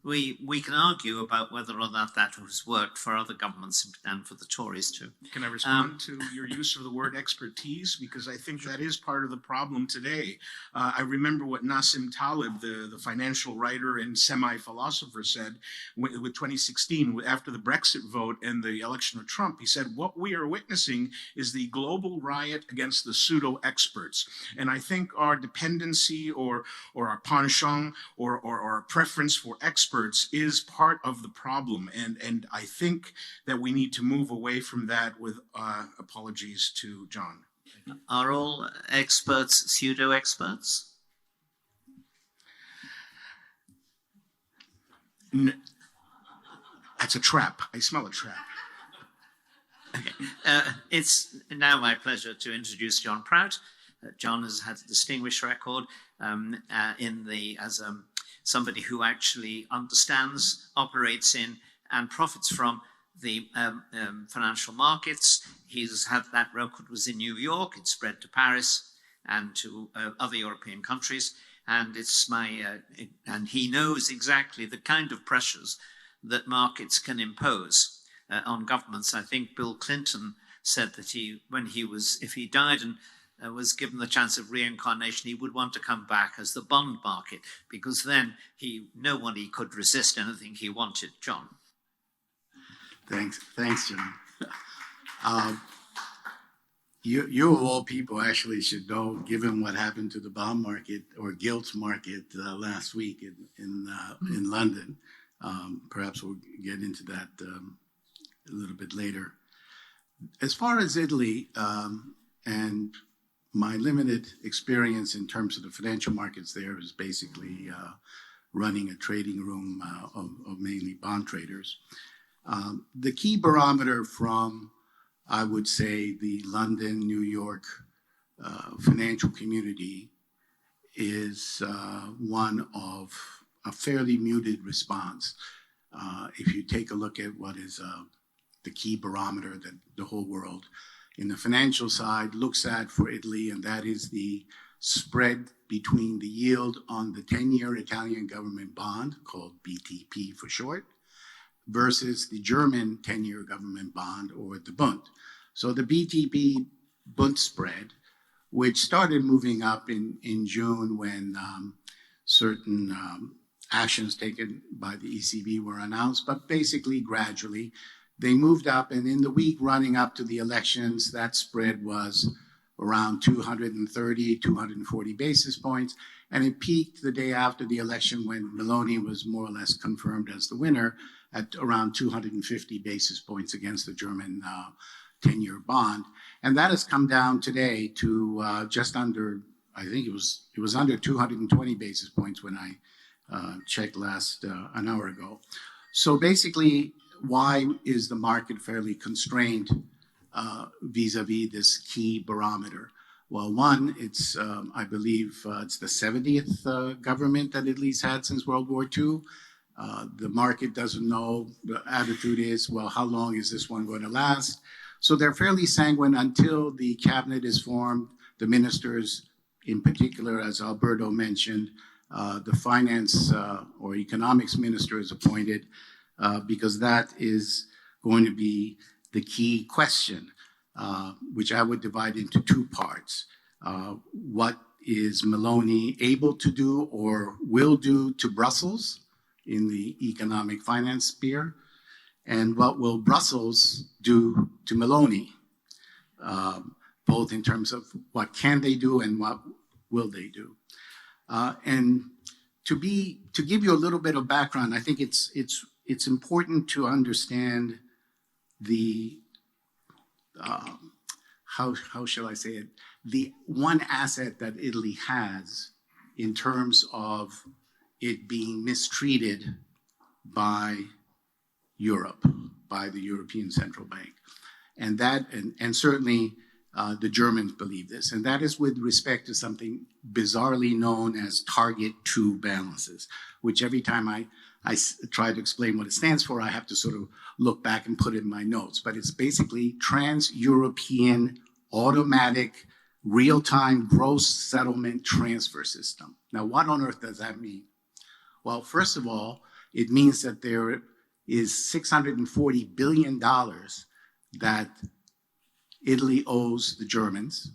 we can argue about whether or not that has worked for other governments and for the Tories too. Can I respond to your use of the word expertise? Because I think that is part of the problem today. I remember what Nassim Taleb, the financial writer and semi-philosopher, said with 2016, after the Brexit vote and the election of Trump. He said, what we are witnessing is the global riot against the pseudo-experts. And I think our dependency or our penchant or our preference for experts is part of the problem, and I think that we need to move away from that with apologies to John. Are all experts pseudo-experts? That's a trap. I smell a trap. Okay. It's now my pleasure to introduce John Prout. John has had a distinguished record as somebody who actually understands, operates in, and profits from the financial markets. He's had that record was in New York. It spread to Paris and to other European countries. And and he knows exactly the kind of pressures that markets can impose on governments. I think Bill Clinton said that if he died and was given the chance of reincarnation, he would want to come back as the bond market, because then nobody could resist anything he wanted. John. Thanks, John. You of all people actually should know, given what happened to the bond market or gilts market last week in London. Perhaps we'll get into that a little bit later. As far as Italy and my limited experience in terms of the financial markets there is basically running a trading room of mainly bond traders. The key barometer from, I would say, the London, New York financial community is one of a fairly muted response. If you take a look at what is the key barometer that the whole world in the financial side looks at for Italy, and that is the spread between the yield on the 10-year Italian government bond, called BTP for short, versus the German 10-year government bond, or the Bund. So the BTP Bund spread, which started moving up in June when certain actions taken by the ECB were announced, but basically gradually they moved up. And in the week running up to the elections, that spread was around 230, 240 basis points. And it peaked the day after the election when Meloni was more or less confirmed as the winner at around 250 basis points against the German 10-year bond. And that has come down today to just under, I think it was under 220 basis points when I checked last an hour ago. So basically, why is the market fairly constrained vis-a-vis this key barometer? Well, one, it's, I believe, it's the 70th government that Italy's had since World War II. The market doesn't know. The attitude is, well, how long is this one going to last? So they're fairly sanguine until the cabinet is formed. The ministers, in particular, as Alberto mentioned, the finance or economics minister is appointed because that is going to be the key question, which I would divide into two parts. What is Meloni able to do or will do to Brussels in the economic finance sphere? And what will Brussels do to Meloni, both in terms of what can they do and what will they do? And to give you a little bit of background, I think it's important to understand the how shall I say it? The one asset that Italy has in terms of it being mistreated by Europe, by the European Central Bank. And that, and certainly the Germans believe this, and that is with respect to something bizarrely known as Target 2 balances, which every time I try to explain what it stands for, I have to sort of look back and put it in my notes. But it's basically Trans-European Automatic Real-Time Gross Settlement Transfer System. Now, what on earth does that mean? Well, first of all, it means that there is $640 billion that Italy owes the Germans,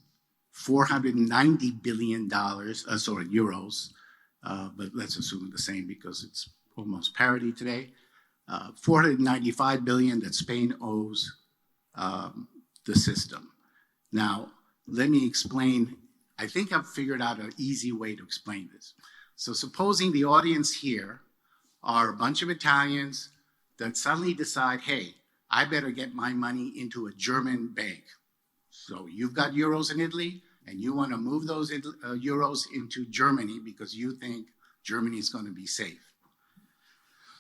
$490 billion, euros, but let's assume the same because it's almost parity today. 495 billion that Spain owes the system. Now, let me explain. I think I've figured out an easy way to explain this. So supposing the audience here are a bunch of Italians that suddenly decide, hey, I better get my money into a German bank. So you've got euros in Italy, and you want to move those euros into Germany because you think Germany is going to be safe.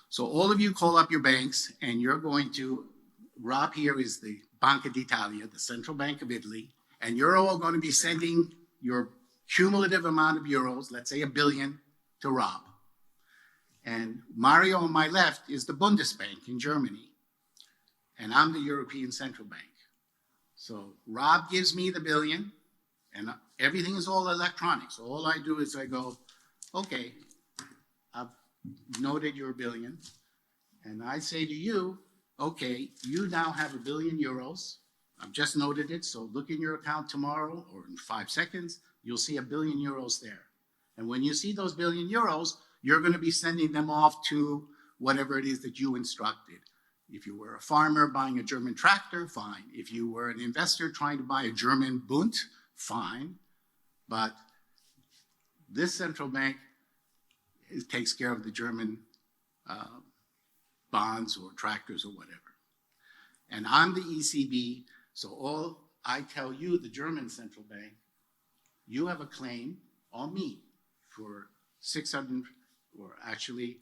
So all of you call up your banks, and you're going to, Rob here is the Banca d'Italia, the Central Bank of Italy, and you're all going to be sending your cumulative amount of euros, let's say $1 billion, to Rob. And Mario on my left is the Bundesbank in Germany, and I'm the European Central Bank. So Rob gives me the $1 billion, and everything is all electronic. So all I do is I go, okay, I've noted your $1 billion, and I say to you, okay, you now have €1 billion. I've just noted it, so look in your account tomorrow or in 5 seconds, you'll see €1 billion there. And when you see those €1 billion, you're going to be sending them off to whatever it is that you instructed. If you were a farmer buying a German tractor, fine. If you were an investor trying to buy a German Bund, fine. But this central bank takes care of the German bonds or tractors or whatever. And I'm the ECB, so all I tell you, the German central bank, you have a claim on me for 600, or actually,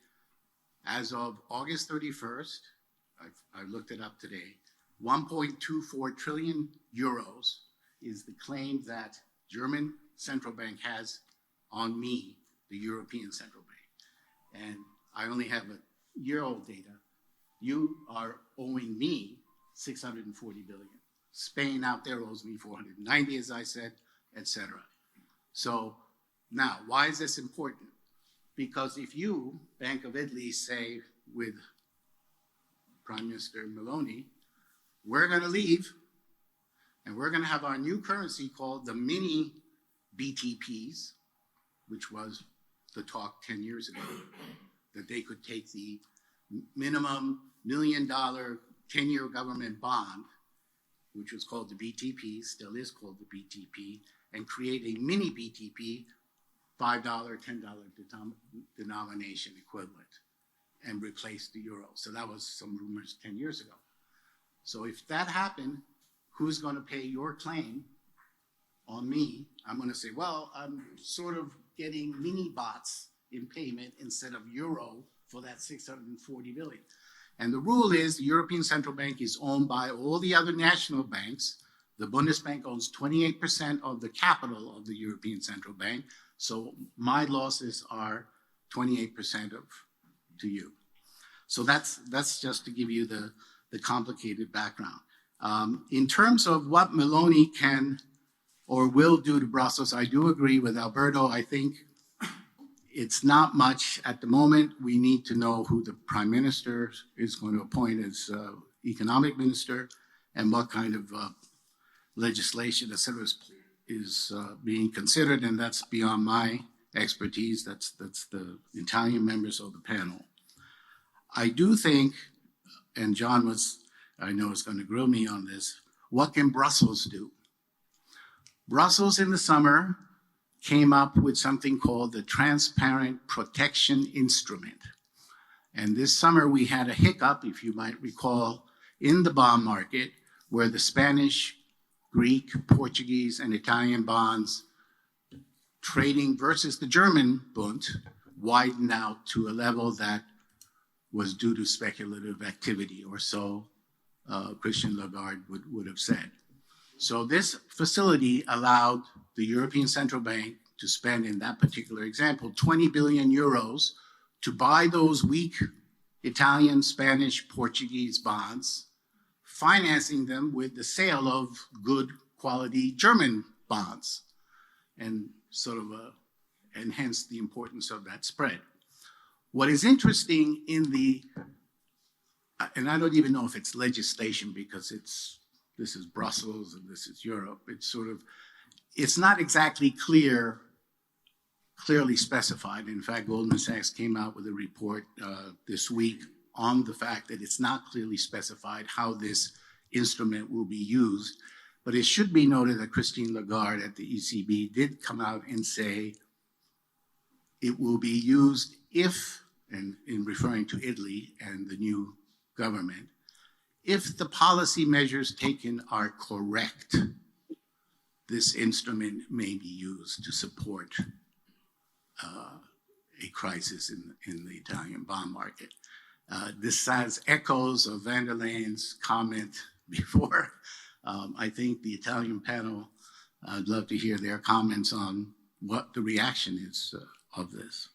as of August 31st, I looked it up today, 1.24 trillion euros is the claim that German central bank has on me, the European Central Bank. And I only have a year-old data. You are owing me 640 billion. Spain out there owes me 490, as I said, etc. So now, why is this important? Because if you, Bank of Italy, say with Prime Minister Meloni, we're going to leave and we're going to have our new currency called the mini BTPs, which was the talk 10 years ago, that they could take the minimum $1 million 10-year government bond, which was called the BTP, still is called the BTP, and create a mini BTP, $5, $10 denomination equivalent, and replace the euro. So that was some rumors 10 years ago. So if that happened, who's going to pay your claim on me? I'm going to say, well, I'm sort of getting mini bots in payment instead of euro for that 640 billion. And the rule is the European Central Bank is owned by all the other national banks. The Bundesbank owns 28% of the capital of the European Central Bank. So my losses are 28% to you. So that's just to give you the complicated background. In terms of what Meloni can or will do to Brussels, I do agree with Alberto. I think it's not much at the moment. We need to know who the prime minister is going to appoint as economic minister and what kind of legislation, et cetera, is being considered, and that's beyond my expertise. That's the Italian members of the panel. I do think, and John I know is going to grill me on this, what can Brussels do? Brussels in the summer came up with something called the Transparent Protection Instrument. And this summer we had a hiccup, if you might recall, in the bond market where the Spanish, Greek, Portuguese, and Italian bonds trading versus the German Bund widened out to a level that was due to speculative activity, or so Christine Lagarde would have said. So this facility allowed the European Central Bank to spend, in that particular example, 20 billion euros to buy those weak Italian, Spanish, Portuguese bonds, financing them with the sale of good quality German bonds, and sort of and hence the importance of that spread. What is interesting in the, and I don't even know if it's legislation because this is Brussels and this is Europe, it's not exactly clearly specified. In fact, Goldman Sachs came out with a report this week on the fact that it's not clearly specified how this instrument will be used. But it should be noted that Christine Lagarde at the ECB did come out and say it will be used if, and in referring to Italy and the new government, if the policy measures taken are correct, this instrument may be used to support a crisis in the Italian bond market. This has echoes of van der Leyen's comment before. I think the Italian panel, I'd love to hear their comments on what the reaction is of this.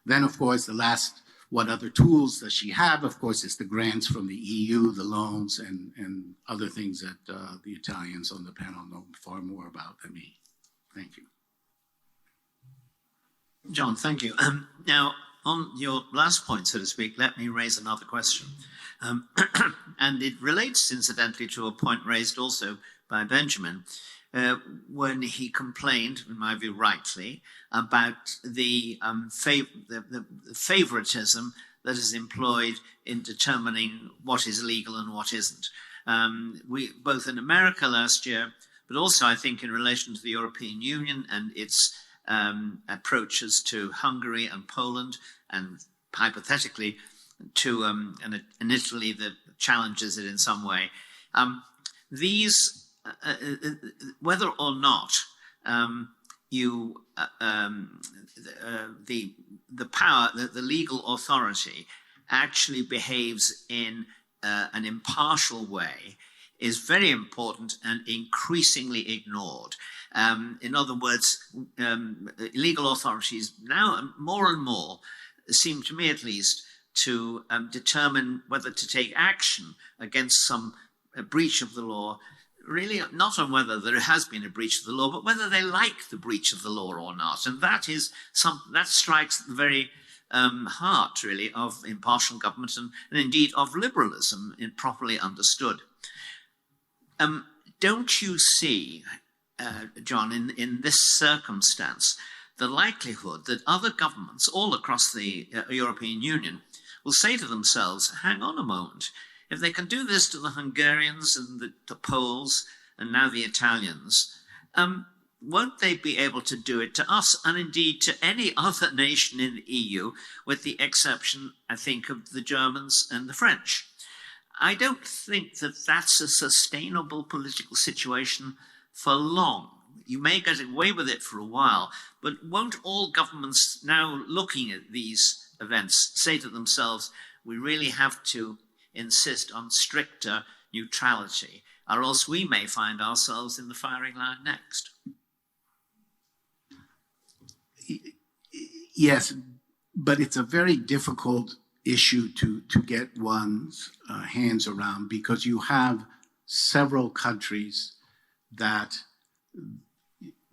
Then, of course, what other tools does she have? Of course, it's the grants from the EU, the loans, and other things that the Italians on the panel know far more about than me. Thank you. John, thank you. Now, on your last point, so to speak, let me raise another question. And it relates, incidentally, to a point raised also by Benjamin, when he complained, in my view rightly, about the favoritism that is employed in determining what is legal and what isn't. We, both in America last year, but also I think in relation to the European Union and its approaches to Hungary and Poland, and hypothetically to in Italy that challenges it in some way. Whether or not the power, the legal authority actually behaves in an impartial way is very important and increasingly ignored. In other words, legal authorities now more and more seem, to me at least, to determine whether to take action against some breach of the law, really not on whether there has been a breach of the law, but whether they like the breach of the law or not. And that strikes the very heart, really, of impartial government and indeed of liberalism, properly understood. Don't you see, John, in this circumstance, the likelihood that other governments all across the European Union will say to themselves, hang on a moment, if they can do this to the Hungarians and the Poles and now the Italians, won't they be able to do it to us and indeed to any other nation in the EU, with the exception, I think, of the Germans and the French? I don't think that that's a sustainable political situation for long. You may get away with it for a while, but won't all governments now looking at these events say to themselves, we really have to insist on stricter neutrality, or else we may find ourselves in the firing line next? Yes, but it's a very difficult issue to get one's hands around, because you have several countries that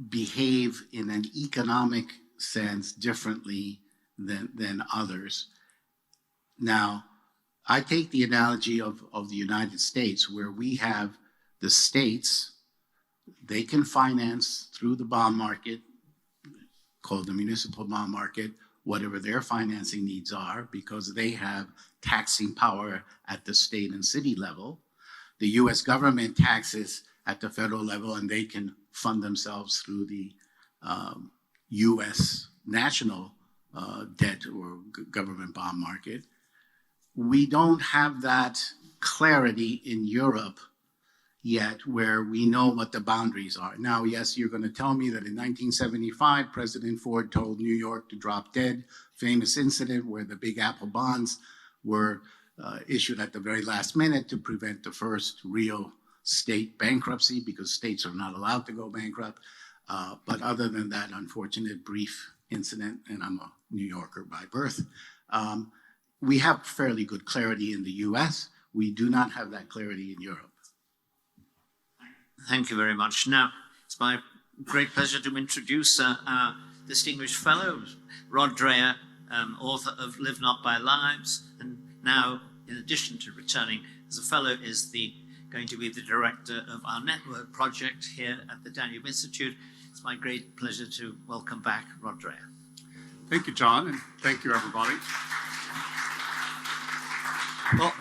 behave in an economic sense differently than others. Now, I take the analogy of the United States, where we have the states, they can finance through the bond market, called the municipal bond market, whatever their financing needs are, because they have taxing power at the state and city level. The US government taxes at the federal level, and they can fund themselves through the US national debt or government bond market. We don't have that clarity in Europe yet, where we know what the boundaries are. Now, yes, you're going to tell me that in 1975, President Ford told New York to drop dead, famous incident where the Big Apple bonds were issued at the very last minute to prevent the first real state bankruptcy, because states are not allowed to go bankrupt. But other than that unfortunate brief incident, and I'm a New Yorker by birth, we have fairly good clarity in the US. We do not have that clarity in Europe. Thank you very much. Now, it's my great pleasure to introduce our distinguished fellow, Rod Dreher, author of Live Not by Lives, and now, in addition to returning as a fellow, is going to be the director of our network project here at the Danube Institute. It's my great pleasure to welcome back Rod Dreher. Thank you, John, and thank you, everybody. Well,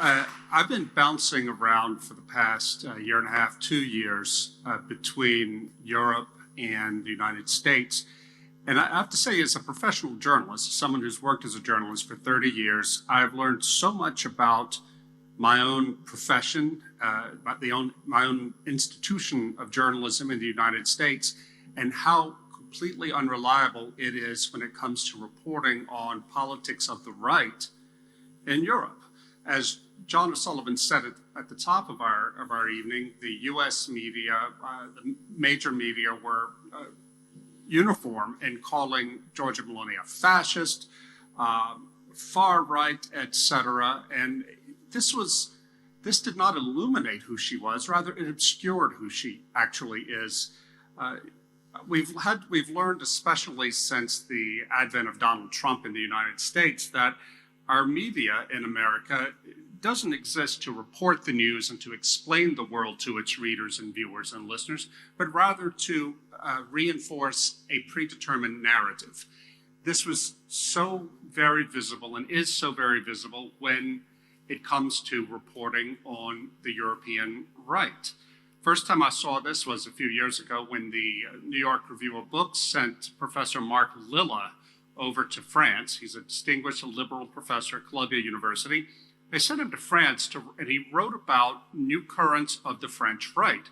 I've been bouncing around for the past year and a half, 2 years, between Europe and the United States. And I have to say, as a professional journalist, someone who's worked as a journalist for 30 years, I've learned so much about my own profession, my own institution of journalism in the United States, and how completely unreliable it is when it comes to reporting on politics of the right in Europe. As John O'Sullivan said at the top of our evening, the U.S. media, the major media, were uniform in calling Giorgia Meloni a fascist, far right, etc. And this did not illuminate who she was; rather, it obscured who she actually is. We've learned, especially since the advent of Donald Trump in the United States, that our media in America doesn't exist to report the news and to explain the world to its readers and viewers and listeners, but rather to reinforce a predetermined narrative. This was so very visible and is so very visible when it comes to reporting on the European right. First time I saw this was a few years ago when the New York Review of Books sent Professor Mark Lilla over to France. He's a distinguished liberal professor at Columbia University. They sent him to France and he wrote about new currents of the French right.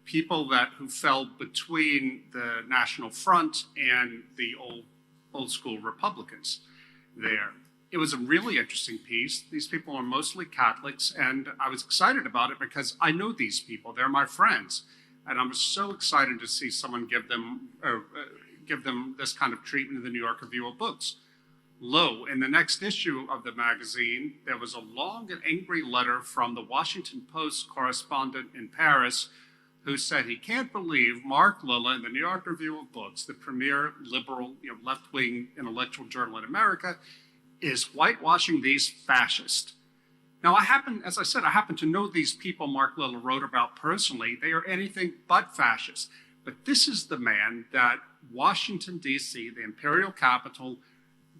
people who fell between the National Front and the old school Republicans there. It was a really interesting piece. These people are mostly Catholics, and I was excited about it because I know these people. They're my friends, and I'm so excited to see someone give them this kind of treatment in the New York Review of Books. Lo, in the next issue of the magazine, there was a long and angry letter from the Washington Post correspondent in Paris who said he can't believe Mark Lilla in the New York Review of Books, the premier liberal, left-wing intellectual journal in America, is whitewashing these fascists. Now, as I said, I happen to know these people Mark Lilla wrote about personally. They are anything but fascists. But this is the man that Washington, D.C., the imperial capital,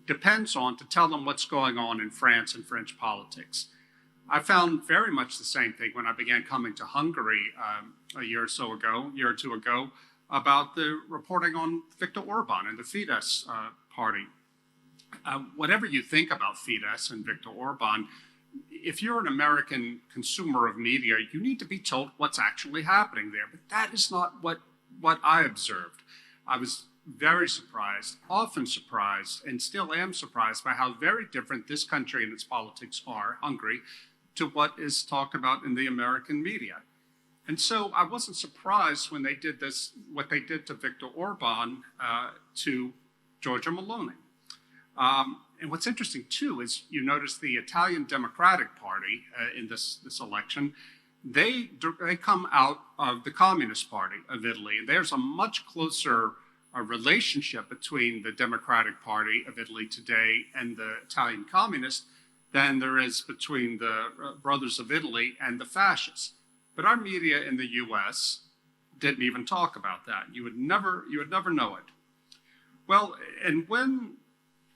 depends on to tell them what's going on in France and French politics. I found very much the same thing when I began coming to Hungary a year or two ago, about the reporting on Viktor Orban and the Fidesz party. Whatever you think about Fidesz and Viktor Orban, if you're an American consumer of media, you need to be told what's actually happening there. But that is not what I observed. I was very surprised, often surprised, and still am surprised by how very different this country and its politics are, Hungary, to what is talked about in the American media. And so I wasn't surprised when they did this, what they did to Viktor Orban, to Giorgia Meloni. And what's interesting, too, is you notice the Italian Democratic Party in this election, they come out of the Communist Party of Italy. And there's a much closer relationship between the Democratic Party of Italy today and the Italian Communists than there is between the Brothers of Italy and the fascists. But our media in the U.S. didn't even talk about that. You would never know it. Well, and when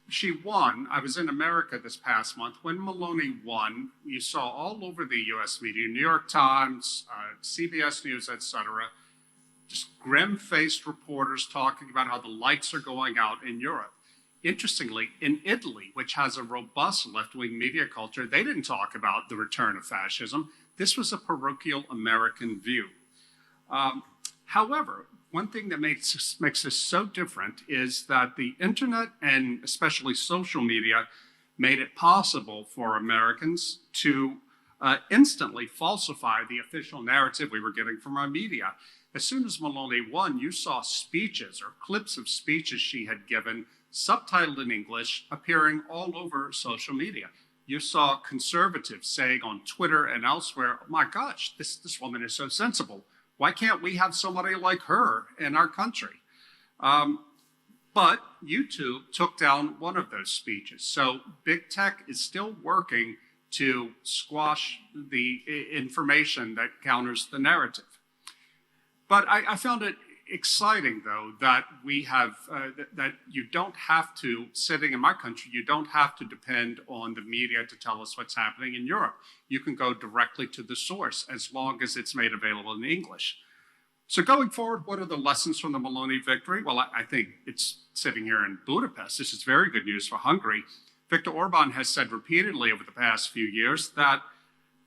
she won, I was in America this past month. When Meloni won, you saw all over the U.S. media, New York Times, CBS News, etc., just grim-faced reporters talking about how the lights are going out in Europe. Interestingly, in Italy, which has a robust left-wing media culture, they didn't talk about the return of fascism. This was a parochial American view. However, one thing that makes this so different is that the internet and especially social media made it possible for Americans to instantly falsify the official narrative we were getting from our media. As soon as Meloni won, you saw speeches or clips of speeches she had given, subtitled in English, appearing all over social media. You saw conservatives saying on Twitter and elsewhere, oh my gosh, this woman is so sensible. Why can't we have somebody like her in our country? But YouTube took down one of those speeches. So big tech is still working to squash the information that counters the narrative. But I found it exciting, though, that we have, that you don't have to, sitting in my country, you don't have to depend on the media to tell us what's happening in Europe. You can go directly to the source as long as it's made available in English. So going forward, what are the lessons from the Meloni victory? Well, I think it's sitting here in Budapest. This is very good news for Hungary. Viktor Orban has said repeatedly over the past few years that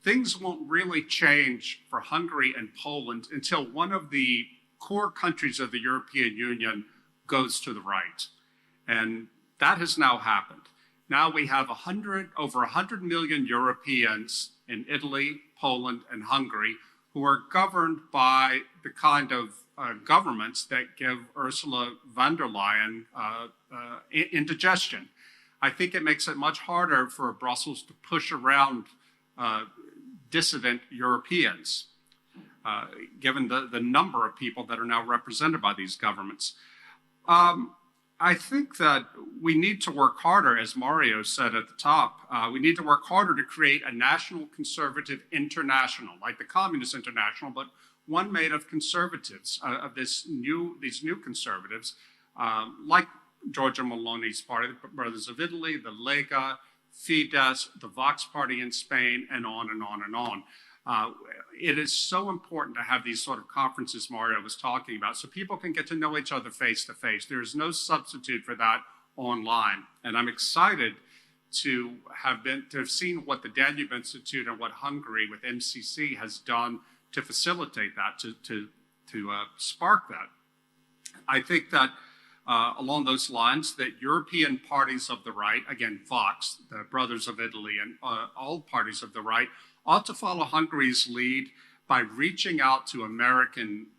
things won't really change for Hungary and Poland until one of the core countries of the European Union goes to the right. And that has now happened. Now we have over 100 million Europeans in Italy, Poland, and Hungary who are governed by the kind of governments that give Ursula von der Leyen indigestion. I think it makes it much harder for Brussels to push around dissident Europeans, given the number of people that are now represented by these governments. I think that we need to work harder, as Mario said at the top, we need to work harder to create a national conservative international, like the Communist International, but one made of conservatives, of these new conservatives, like Giorgia Meloni's party, the Brothers of Italy, the Lega, Fidesz, the Vox party in Spain, and on and on and on. It is so important to have these sort of conferences Mario was talking about so people can get to know each other face to face. There is no substitute for that online. And I'm excited to have seen what the Danube Institute and what Hungary with MCC has done to facilitate that, to spark that. I think that along those lines, that European parties of the right, again, Vox, the Brothers of Italy, and all parties of the right, ought to follow Hungary's lead by reaching out to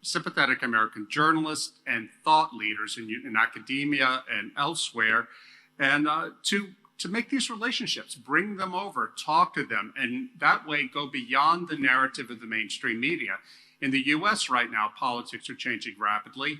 sympathetic American journalists and thought leaders in academia and elsewhere, and to make these relationships, bring them over, talk to them, and that way go beyond the narrative of the mainstream media. In the US right now, politics are changing rapidly.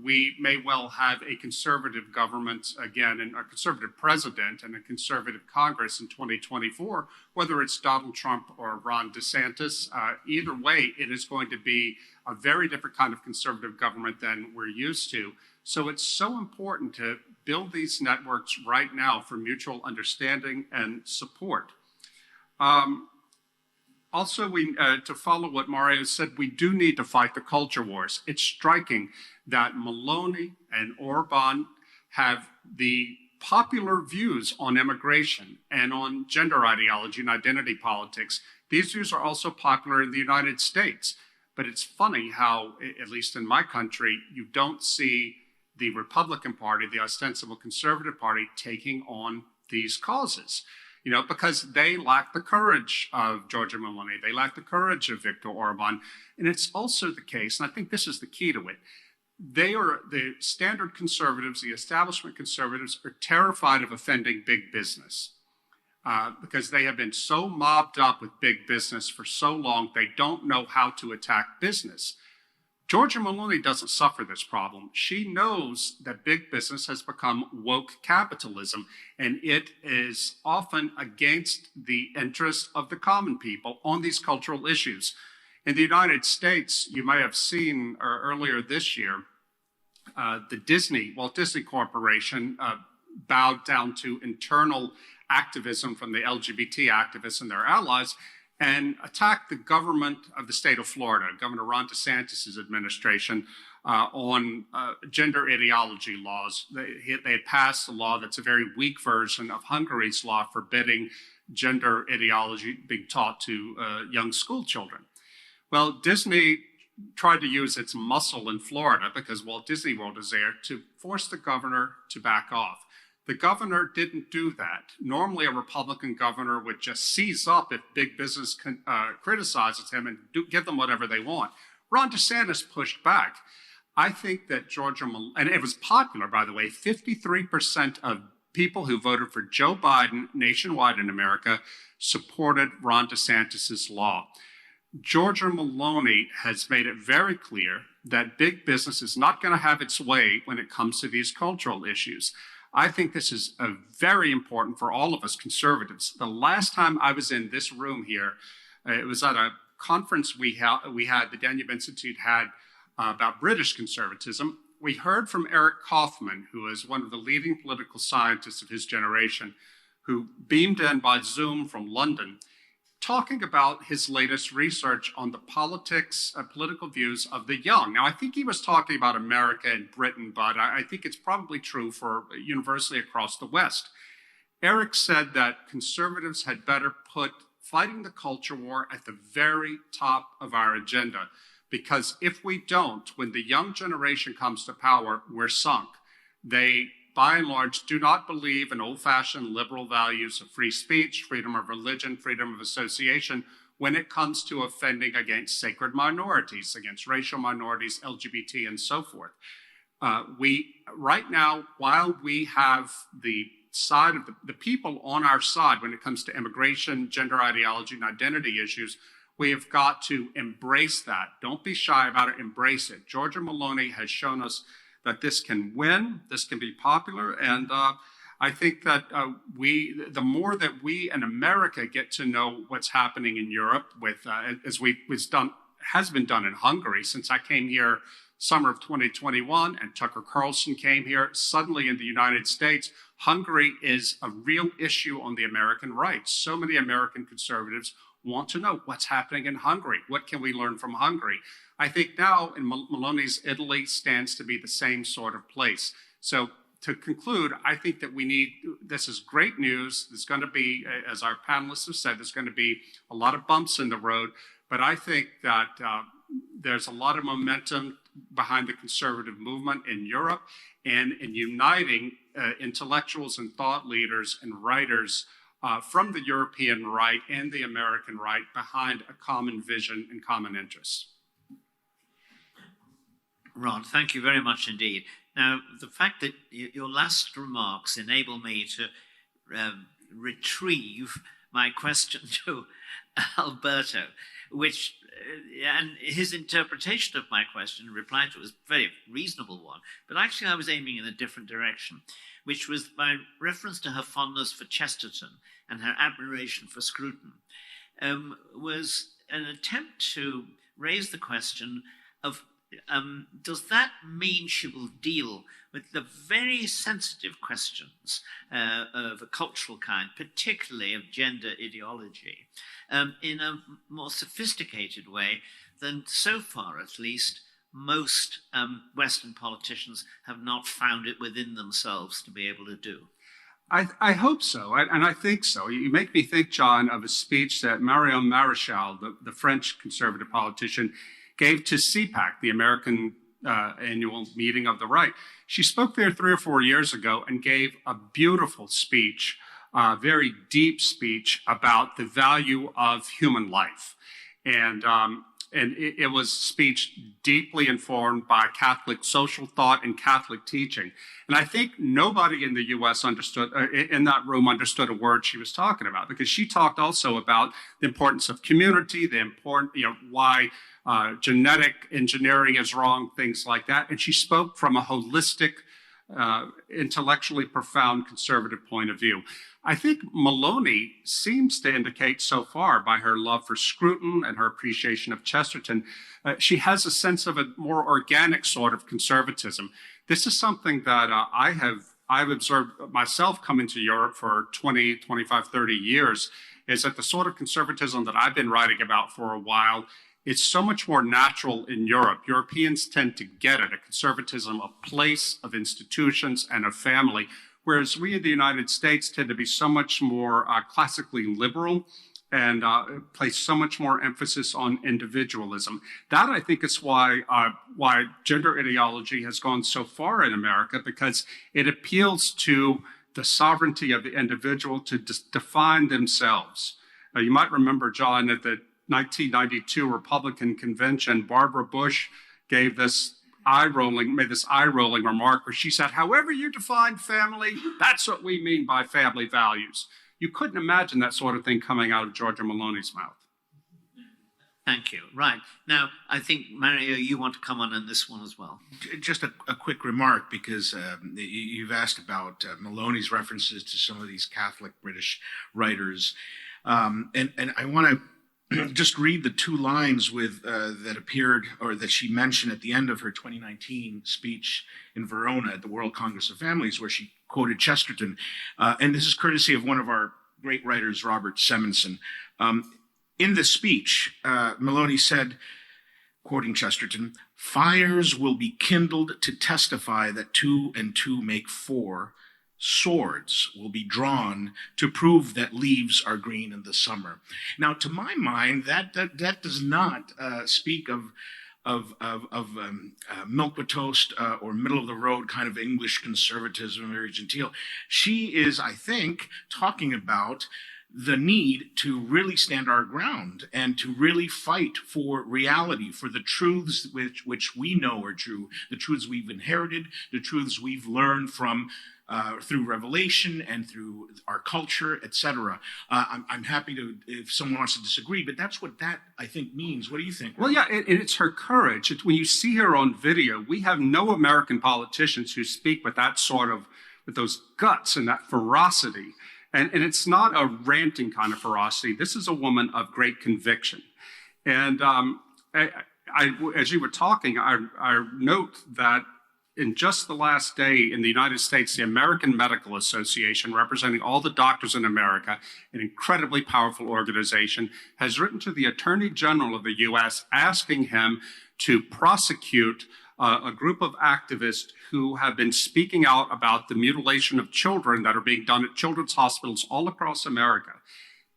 We may well have a conservative government again, and a conservative president and a conservative Congress in 2024, whether it's Donald Trump or Ron DeSantis. Either way, it is going to be a very different kind of conservative government than we're used to. So it's so important to build these networks right now for mutual understanding and support. Also, to follow what Mario said, we do need to fight the culture wars. It's striking that Meloni and Orban have the popular views on immigration and on gender ideology and identity politics. These views are also popular in the United States. But it's funny how, at least in my country, you don't see the Republican Party, the ostensible conservative party, taking on these causes. Because they lack the courage of Giorgia Meloni. They lack the courage of Viktor Orban. And it's also the case, and I think this is the key to it, the standard conservatives, the establishment conservatives, are terrified of offending big business because they have been so mobbed up with big business for so long, they don't know how to attack business. Giorgia Meloni doesn't suffer this problem. She knows that big business has become woke capitalism, and it is often against the interests of the common people on these cultural issues. In the United States, you may have seen earlier this year, the Walt Disney Corporation bowed down to internal activism from the LGBT activists and their allies, and attacked the government of the state of Florida, Governor Ron DeSantis' administration, on gender ideology laws. They had passed a law that's a very weak version of Hungary's law forbidding gender ideology being taught to young school children. Well, Disney tried to use its muscle in Florida, because Walt Disney World is there, to force the governor to back off. The governor didn't do that. Normally, a Republican governor would just seize up if big business criticizes him and give them whatever they want. Ron DeSantis pushed back. I think that and it was popular, by the way, 53% of people who voted for Joe Biden nationwide in America supported Ron DeSantis' law. Giorgia Meloni has made it very clear that big business is not going to have its way when it comes to these cultural issues. I think this is very important for all of us conservatives. The last time I was in this room here, it was at a conference we had, the Danube Institute had about British conservatism. We heard from Eric Kaufman, who is one of the leading political scientists of his generation, who beamed in by Zoom from London, talking about his latest research on the political views of the young. Now, I think he was talking about America and Britain, but I think it's probably true for universally across the West. Eric said that conservatives had better put fighting the culture war at the very top of our agenda, because if we don't, when the young generation comes to power, we're sunk. They, by and large, do not believe in old-fashioned liberal values of free speech, freedom of religion, freedom of association, when it comes to offending against sacred minorities, against racial minorities, LGBT, and so forth. Right now, while we have the side of the people on our side when it comes to immigration, gender ideology, and identity issues, we have got to embrace that. Don't be shy about it, embrace it. Giorgia Meloni has shown us that this can win, this can be popular, and I think that the more that we in America get to know what's happening in Europe, has been done in Hungary since I came here summer of 2021, and Tucker Carlson came here. Suddenly in the United States, Hungary is a real issue on the American right. So many American conservatives want to know what's happening in Hungary. What can we learn from Hungary? I think now in Meloni's Italy stands to be the same sort of place. So to conclude, I think that this is great news. There's going to be, as our panelists have said, there's going to be a lot of bumps in the road. But I think that there's a lot of momentum behind the conservative movement in Europe and in uniting intellectuals and thought leaders and writers from the European right and the American right behind a common vision and common interests. Ron, thank you very much indeed. Now, the fact that your last remarks enable me to retrieve my question to Alberto, which, and his interpretation of my question, reply to it, was a very reasonable one, but actually I was aiming in a different direction, which was by reference to her fondness for Chesterton and her admiration for Scruton, was an attempt to raise the question of does that mean she will deal with the very sensitive questions of a cultural kind, particularly of gender ideology, in a more sophisticated way than, so far at least, most Western politicians have not found it within themselves to be able to do? I hope so, and I think so. You make me think, John, of a speech that Mario Maréchal, the French conservative politician, gave to CPAC, the American annual meeting of the right. She spoke there 3 or 4 years ago and gave a beautiful speech, a very deep speech about the value of human life. And it was a speech deeply informed by Catholic social thought and Catholic teaching. And I think nobody in the U.S. in that room understood a word she was talking about, because she talked also about the importance of community, why genetic engineering is wrong, things like that. And she spoke from a holistic, intellectually profound conservative point of view. I think Meloni seems to indicate so far, by her love for Scruton and her appreciation of Chesterton, she has a sense of a more organic sort of conservatism. This is something that I've observed myself coming to Europe for 20, 25, 30 years, is that the sort of conservatism that I've been writing about for a while, it's so much more natural in Europe. Europeans tend to get it, a conservatism of place, of institutions, and of family, whereas we in the United States tend to be so much more classically liberal and place so much more emphasis on individualism. That, I think, is why gender ideology has gone so far in America, because it appeals to the sovereignty of the individual to define themselves. You might remember, John, at the 1992 Republican convention, Barbara Bush made this eye-rolling remark where she said, however you define family, that's what we mean by family values. You couldn't imagine that sort of thing coming out of Giorgia Meloni's mouth. Thank you. Right. Now, I think, Mario, you want to come on this one as well. Just a quick remark, because you've asked about Meloni's references to some of these Catholic British writers. And I want to just read the 2 lines that appeared, or that she mentioned at the end of her 2019 speech in Verona at the World Congress of Families, where she quoted Chesterton. And this is courtesy of one of our great writers, Robert Simonson. In this speech, Meloni said, quoting Chesterton, "Fires will be kindled to testify that 2 and 2 make 4. Swords will be drawn to prove that leaves are green in the summer." Now, to my mind, that does not speak of milk with toast or middle of the road kind of English conservatism, very genteel. She is, I think, talking about the need to really stand our ground and to really fight for reality, for the truths which we know are true, the truths we've inherited, the truths we've learned from through revelation and through our culture, etc. I'm happy to, if someone wants to disagree, but that's what that, I think, means. What do you think? Well, yeah, it's her courage. When you see her on video, we have no American politicians who speak with that sort of, with those guts and that ferocity. And it's not a ranting kind of ferocity. This is a woman of great conviction. And as you were talking, I note that in just the last day in the United States, the American Medical Association, representing all the doctors in America, an incredibly powerful organization, has written to the Attorney General of the U.S. asking him to prosecute a group of activists who have been speaking out about the mutilation of children that are being done at children's hospitals all across America.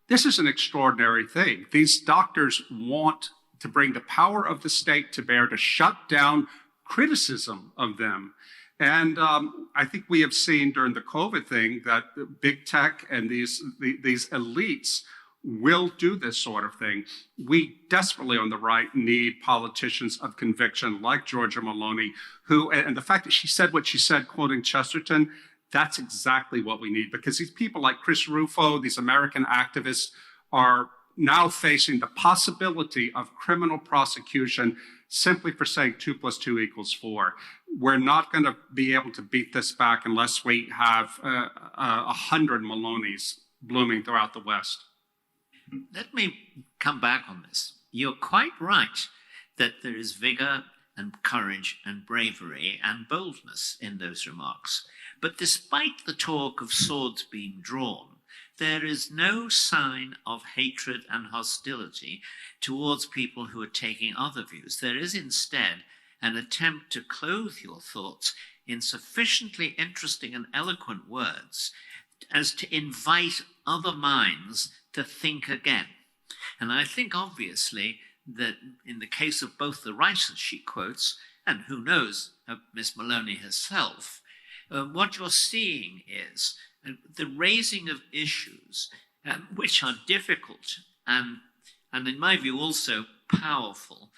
This is an extraordinary thing. These doctors want to bring the power of the state to bear to shut down criticism of them. And I think we have seen during the COVID thing that big tech and these elites will do this sort of thing. We desperately on the right need politicians of conviction like Giorgia Meloni, who, and the fact that she said what she said, quoting Chesterton, that's exactly what we need, because these people like Chris Rufo, these American activists, are now facing the possibility of criminal prosecution simply for saying 2 + 2 = 4. We're not going to be able to beat this back unless we have 100 Melonis blooming throughout the West. Let me come back on this. You're quite right that there is vigor and courage and bravery and boldness in those remarks. But despite the talk of swords being drawn, there is no sign of hatred and hostility towards people who are taking other views. There is instead an attempt to clothe your thoughts in sufficiently interesting and eloquent words as to invite other minds to think again. And I think obviously that in the case of both the writers she quotes, and who knows, Miss Meloni herself, what you're seeing is the raising of issues which are difficult and in my view also powerful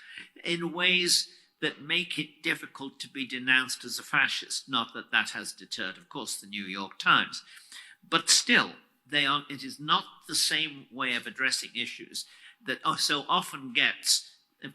in ways that make it difficult to be denounced as a fascist. Not that that has deterred, of course, the New York Times, but still, it is not the same way of addressing issues that so often gets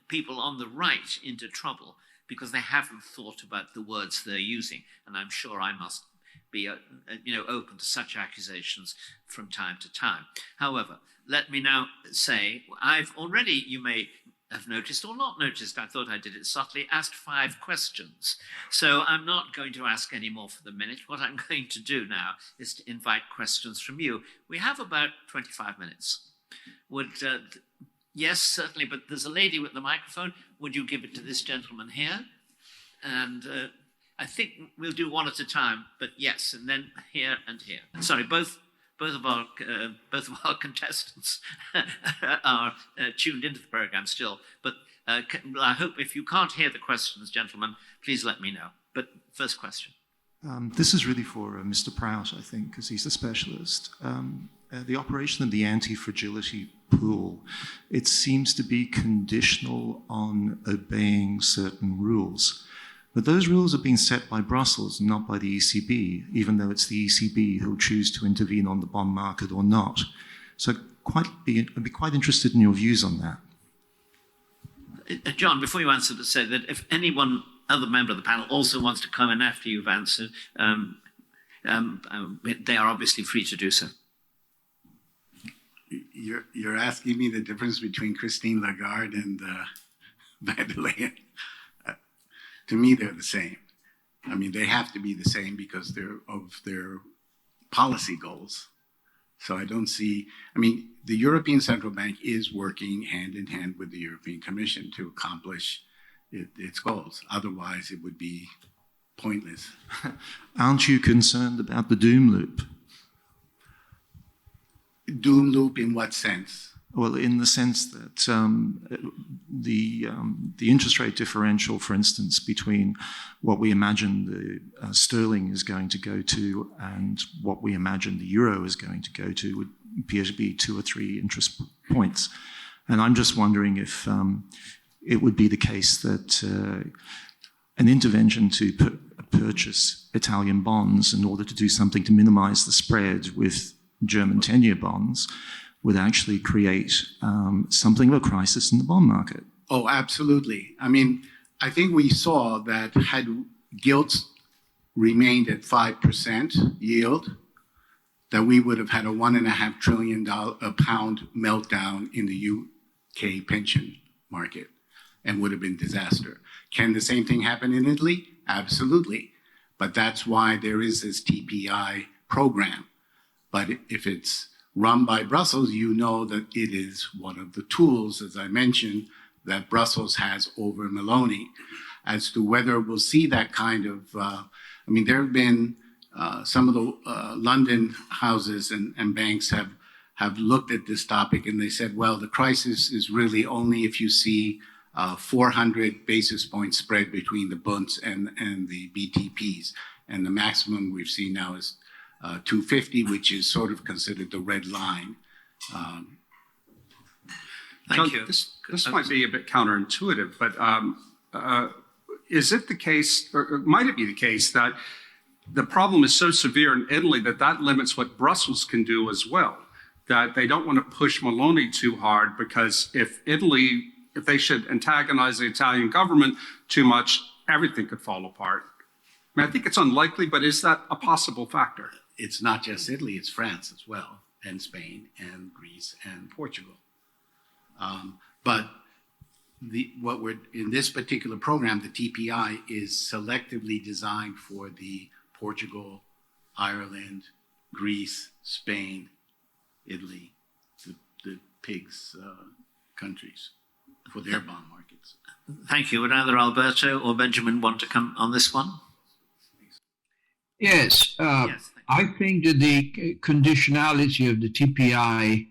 people on the right into trouble because they haven't thought about the words they're using. And I'm sure I must be open to such accusations from time to time. However, let me now say, I've already, you may have noticed or not noticed, I thought I did it subtly, asked 5 questions. So I'm not going to ask any more for the minute. What I'm going to do now is to invite questions from you. We have about 25 minutes. Yes, certainly, but there's a lady with the microphone. Would you give it to this gentleman here? And I think we'll do one at a time, but yes, and then here and here. Sorry, both of our contestants are tuned into the program still, but I hope if you can't hear the questions, gentlemen, please let me know. But first question. This is really for Mr. Prout, I think, because he's the specialist. The operation of the anti-fragility pool, it seems to be conditional on obeying certain rules. But those rules are being set by Brussels, not by the ECB, even though it's the ECB who'll choose to intervene on the bond market or not. So I'd be quite interested in your views on that. John, before you answer, to say that if anyone other member of the panel also wants to come in after you've answered, they are obviously free to do so. You're asking me the difference between Christine Lagarde and Leyen. To me, they're the same. I mean, they have to be the same because of their policy goals. So I don't see, the European Central Bank is working hand in hand with the European Commission to accomplish its goals. Otherwise, it would be pointless. Aren't you concerned about the doom loop? Doom loop in what sense? Well, in the sense that the interest rate differential, for instance, between what we imagine the sterling is going to go to and what we imagine the euro is going to go to would appear to be 2 or 3 interest points. And I'm just wondering if it would be the case that an intervention to purchase Italian bonds in order to do something to minimize the spread with German 10-year bonds would actually create something of a crisis in the bond market. Oh, absolutely. I think we saw that had gilts remained at 5% yield, that we would have had a £1.5 trillion pound meltdown in the UK pension market and would have been disaster. Can the same thing happen in Italy? Absolutely. But that's why there is this TPI program. But if it's run by Brussels, you know that it is one of the tools, as I mentioned, that Brussels has over Meloni. As to whether we'll see that kind of, there have been some of the London houses and banks have have looked at this topic, and they said, well, the crisis is really only if you see 400 basis point spread between the bunds and the BTPs. And the maximum we've seen now is 250, which is sort of considered the red line. Thank you. This might be a bit counterintuitive, but is it the case, or might it be the case, that the problem is so severe in Italy that limits what Brussels can do as well? That they don't want to push Meloni too hard, because if they should antagonize the Italian government too much, everything could fall apart. I mean, I think it's unlikely, but is that a possible factor? It's not just Italy, it's France as well, and Spain, and Greece, and Portugal. But what we're in this particular program, the TPI, is selectively designed for the Portugal, Ireland, Greece, Spain, Italy, the PIGS countries, for their bond markets. Thank you. Would either Alberto or Benjamin want to come on this one? Yes. I think that the conditionality of the TPI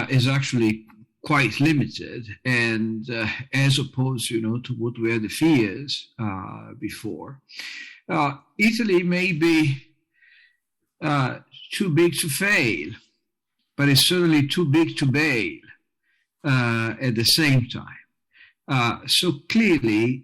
is actually quite limited, and as opposed, to what were the fears before. Italy may be too big to fail, but it's certainly too big to bail at the same time. So clearly,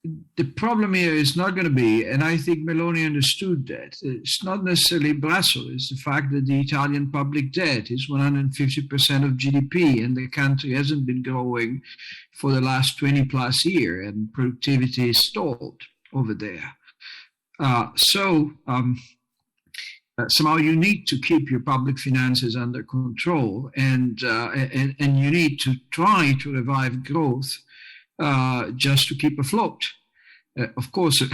the problem here is not going to be, and I think Meloni understood that, it's not necessarily Brussels, it's the fact that the Italian public debt is 150% of GDP, and the country hasn't been growing for the last 20 plus years, and productivity is stalled over there. Somehow you need to keep your public finances under control, and you need to try to revive growth just to keep afloat. Of course, a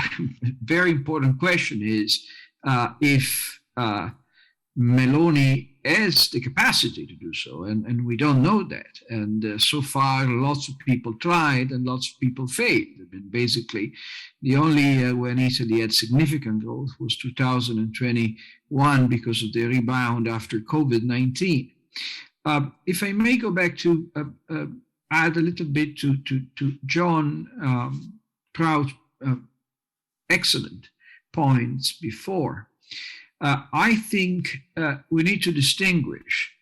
very important question is if Meloni has the capacity to do so, and we don't know that. And so far, lots of people tried and lots of people failed. Basically, the only when Italy had significant growth was 2021 because of the rebound after COVID-19. If I may go back to add a little bit to John Proud's excellent points before. I think we need to distinguish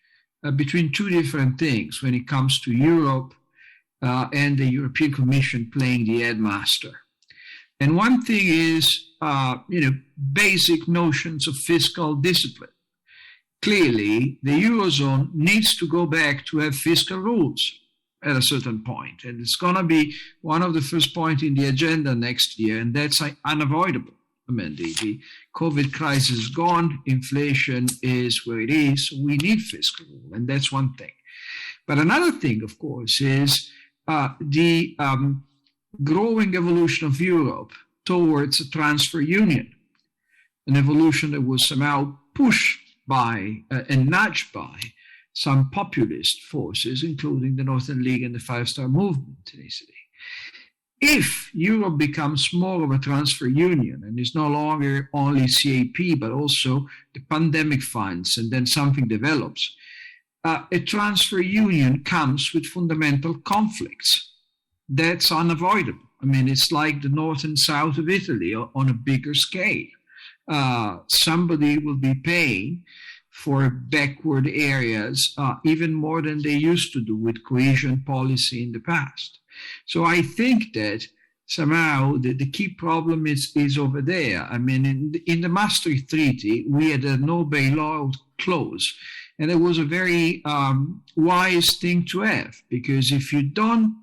between two different things when it comes to Europe and the European Commission playing the headmaster. And one thing is, basic notions of fiscal discipline. Clearly, the Eurozone needs to go back to have fiscal rules at a certain point. And it's going to be one of the first points in the agenda next year, and that's unavoidable. I mean, the COVID crisis is gone, inflation is where it is, so we need fiscal rule, and that's one thing. But another thing, of course, is the growing evolution of Europe towards a transfer union, an evolution that was somehow pushed by and nudged by some populist forces, including the Northern League and the Five Star Movement in Italy. If Europe becomes more of a transfer union and is no longer only CAP, but also the pandemic funds, and then something develops, a transfer union comes with fundamental conflicts. That's unavoidable. I mean, it's like the north and south of Italy on a bigger scale. Somebody will be paying for backward areas even more than they used to do with cohesion policy in the past. So I think that somehow the key problem is over there. I mean, in the Maastricht Treaty, we had a no bailout clause, and it was a very wise thing to have, because if you don't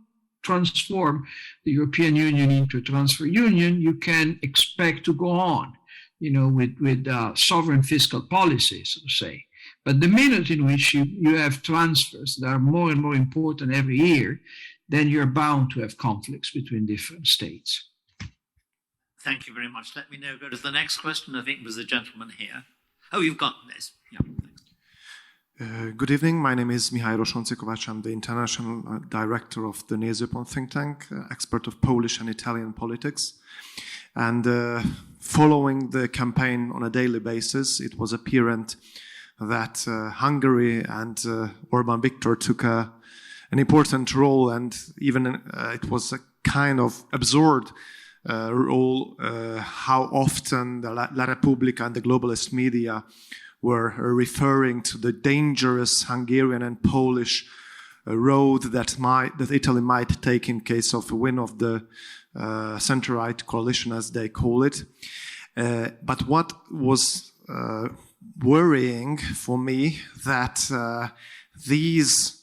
transform the European Union into a transfer union, you can expect to go on, with sovereign fiscal policy, so to say. But the minute in which you have transfers that are more and more important every year, then you're bound to have conflicts between different states. Thank you very much. Let me now go to the next question. I think it was the gentleman here. Oh, you've got this. Yeah. Good evening. My name is Michał Roszący-Kovács. I'm the international director of the Nézőpont think tank, expert of Polish and Italian politics. And following the campaign on a daily basis, it was apparent that Hungary and Orban Viktor took an important role, and even it was a kind of absurd role how often the La Repubblica and the globalist media were referring to the dangerous Hungarian and Polish road that Italy might take in case of a win of the center-right coalition, as they call it. But what was worrying for me that these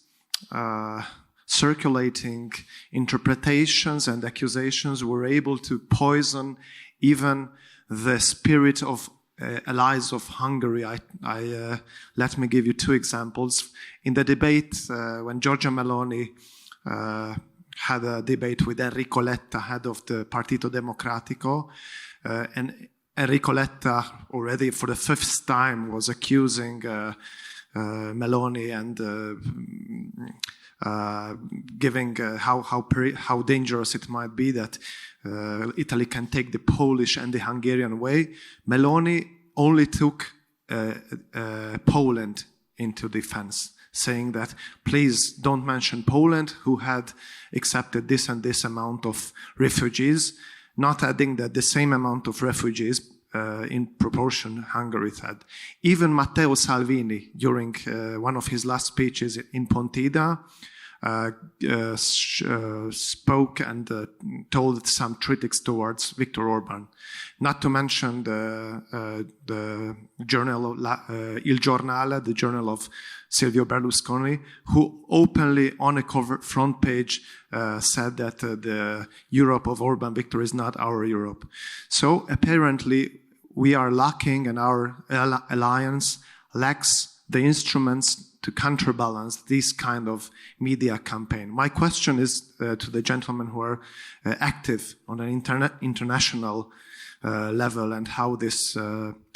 circulating interpretations and accusations were able to poison even the spirit of allies of Hungary. Let me give you two examples. In the debate, when Giorgia Meloni had a debate with Enrico Letta, head of the Partito Democratico, and Enrico Letta already for the fifth time was accusing Meloni and giving how dangerous it might be that Italy can take the Polish and the Hungarian way. Meloni only took Poland into defense, saying that please don't mention Poland, who had accepted this and this amount of refugees, not adding that the same amount of refugees in proportion Hungary had. Even Matteo Salvini, during one of his last speeches in Pontida, spoke and told some critics towards Viktor Orban. Not to mention the journal Il Giornale, the journal of Silvio Berlusconi, who openly on a front page said that the Europe of Orban Viktor is not our Europe. So apparently we are lacking, and our alliance lacks the instruments to counterbalance this kind of media campaign. My question is to the gentlemen who are active on an international level and how this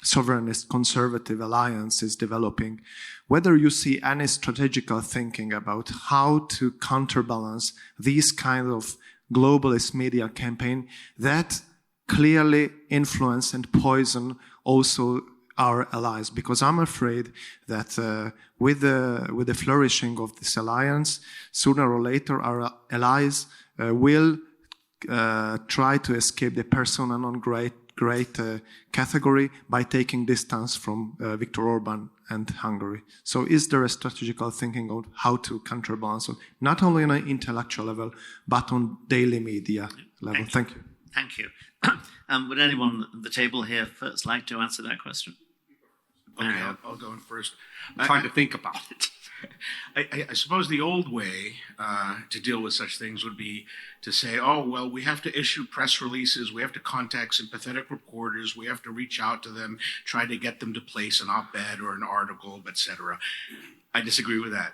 sovereignist conservative alliance is developing, whether you see any strategical thinking about how to counterbalance this kind of globalist media campaign that clearly influence and poison also our allies, because I'm afraid that with the flourishing of this alliance, sooner or later our allies will try to escape the persona non grata category by taking distance from Viktor Orban and Hungary. So is there a strategical thinking of how to counterbalance, not only on an intellectual level, but on daily media level? Thank you. Thank you. Would anyone at the table here first like to answer that question? Okay, I'll go in first. I'm trying to think about it. I suppose the old way to deal with such things would be to say, oh, well, we have to issue press releases, we have to contact sympathetic reporters, we have to reach out to them, try to get them to place an op-ed or an article, etc. I disagree with that.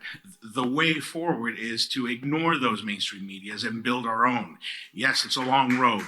The way forward is to ignore those mainstream medias and build our own. Yes, it's a long road.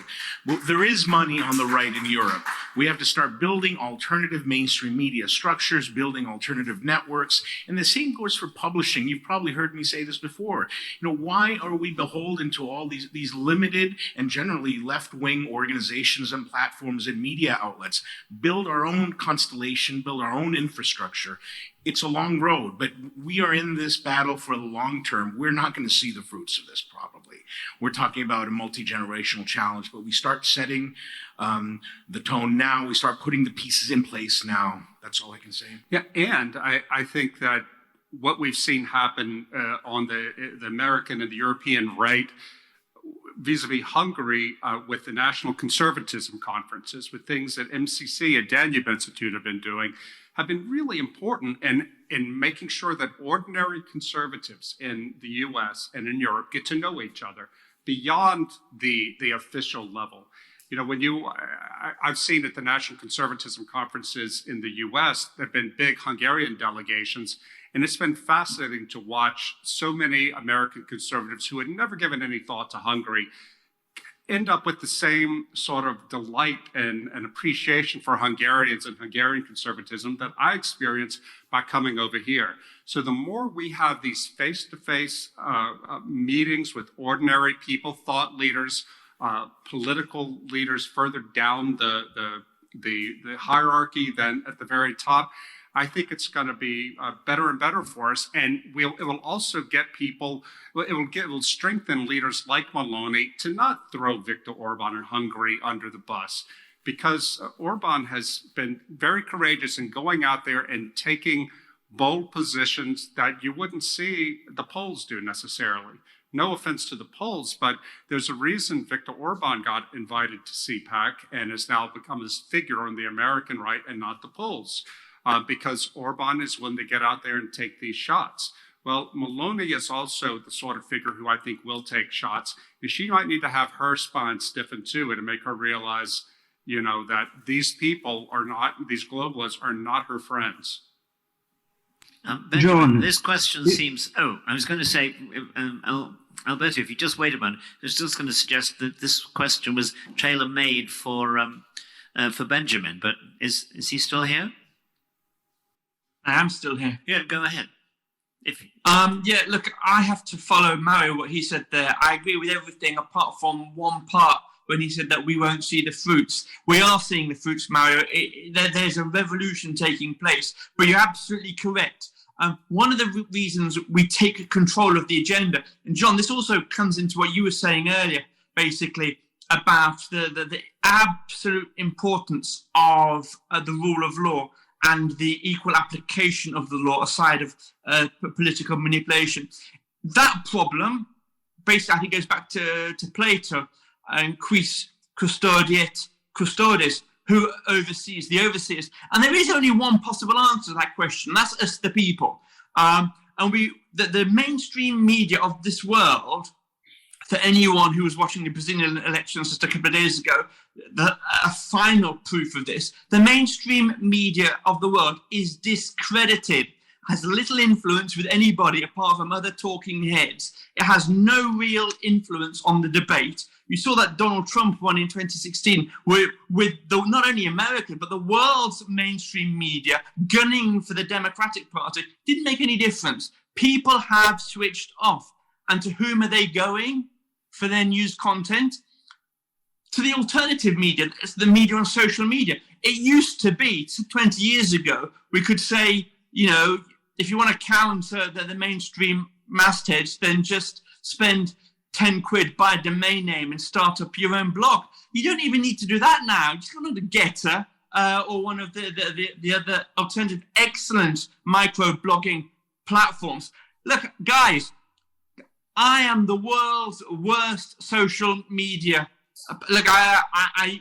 Well, there is money on the right in Europe. We have to start building alternative mainstream media structures, building alternative networks, and the same goes for publishing. You've probably heard me say this before. Why are we beholden to all these limited and generally left-wing organizations and platforms and media outlets? Build our own constellation, build our own infrastructure. It's a long road, but we are in this battle for the long term. We're not going to see the fruits of this probably. We're talking about a multi-generational challenge, but we start setting the tone now. We start putting the pieces in place now. That's all I can say. Yeah, and I think that what we've seen happen on the American and the European right vis-a-vis Hungary with the National Conservatism Conferences, with things that MCC and Danube Institute have been doing, have been really important in making sure that ordinary conservatives in the US and in Europe get to know each other beyond the official level. I've seen at the National Conservatism Conferences in the US, there have been big Hungarian delegations, and it's been fascinating to watch so many American conservatives who had never given any thought to Hungary end up with the same sort of delight and appreciation for Hungarians and Hungarian conservatism that I experienced by coming over here. So the more we have these face-to-face meetings with ordinary people, thought leaders, political leaders further down the hierarchy than at the very top. I think it's going to be better and better for us, and it will also get people. It will strengthen leaders like Meloni to not throw Viktor Orban in Hungary under the bus, because Orban has been very courageous in going out there and taking bold positions that you wouldn't see the Poles do necessarily. No offense to the Poles, but there's a reason Viktor Orban got invited to CPAC and has now become this figure on the American right and not the Poles. Because Orban is willing to get out there and take these shots. Well, Meloni is also the sort of figure who I think will take shots. And she might need to have her spine stiffened too, to make her realize, that these people are not, these globalists are not her friends. Benjamin, John, this question seems... I was going to say, Alberto, if you just wait a moment, I was just going to suggest that this question was tailor-made for Benjamin, but is he still here? I am still here. Yeah, go ahead. Look, I have to follow Mario, what he said there. I agree with everything apart from one part when he said that we won't see the fruits. We are seeing the fruits, Mario. There's a revolution taking place, but you're absolutely correct. One of the reasons we take control of the agenda, and John, this also comes into what you were saying earlier, basically, about the absolute importance of the rule of law and the equal application of the law aside of political manipulation. That problem, basically, I think goes back to Plato and quis custodiet custodes, who oversees the overseers. And there is only one possible answer to that question. That's us, the people. And the mainstream media of this world, for anyone who was watching the Brazilian elections just a couple of days ago, a final proof of this, the mainstream media of the world is discredited, has little influence with anybody apart from other talking heads. It has no real influence on the debate. You saw that Donald Trump won in 2016 with not only American, but the world's mainstream media gunning for the Democratic Party. Didn't make any difference. People have switched off. And to whom are they going for their news content? To the alternative media, it's the media on social media. It used to be, 20 years ago, we could say, if you want to counter the mainstream mastheads, then just spend 10 quid, buy a domain name and start up your own blog. You don't even need to do that now. You just go on to Getter or one of the other alternative excellent micro-blogging platforms. Look, guys, I am the world's worst social media. Look, I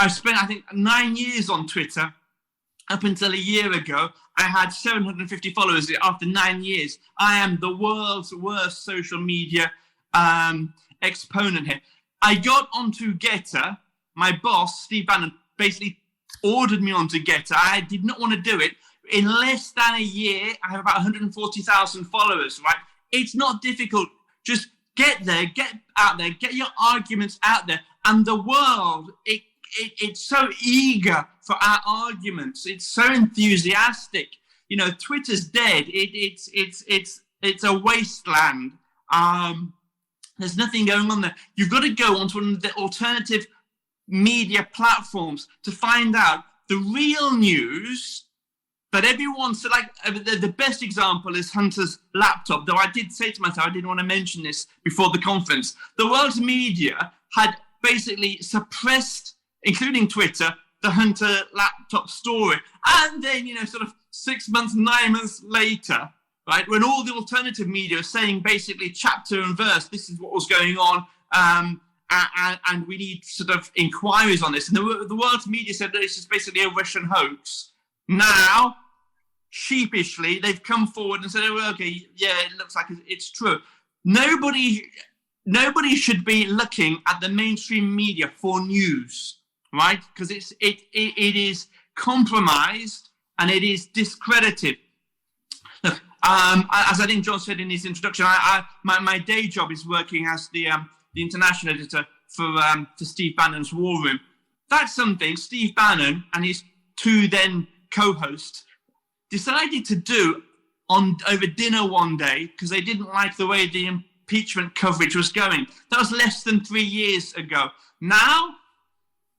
spent, I think, 9 years on Twitter. Up until a year ago, I had 750 followers after 9 years. I am the world's worst social media exponent here. I got onto Getter. My boss, Steve Bannon, basically ordered me onto Getter. I did not want to do it. In less than a year, I have about 140,000 followers, right? It's not difficult. Just get there, get out there, get your arguments out there. And the world, it's so eager for our arguments. It's so enthusiastic. Twitter's dead. It's a wasteland. There's nothing going on there. You've got to go onto one of the alternative media platforms to find out the real news that everyone. So, the best example is Hunter's laptop. Though I did say to myself, I didn't want to mention this before the conference. The world's media had basically suppressed, including Twitter, the Hunter laptop story. And then, 6 months, 9 months later, right, when all the alternative media are saying basically chapter and verse, this is what was going on, and we need sort of inquiries on this. And the world's media said that this is basically a Russian hoax. Now, sheepishly, they've come forward and said, okay, yeah, it looks like it's true. Nobody should be looking at the mainstream media for news, right? Because it is compromised and it is discredited. Look, as I think John said in his introduction, my day job is working as the international editor for Steve Bannon's War Room. That's something Steve Bannon and his two then co-hosts decided to do over dinner one day because they didn't like the way the impeachment coverage was going. That was less than 3 years ago. Now,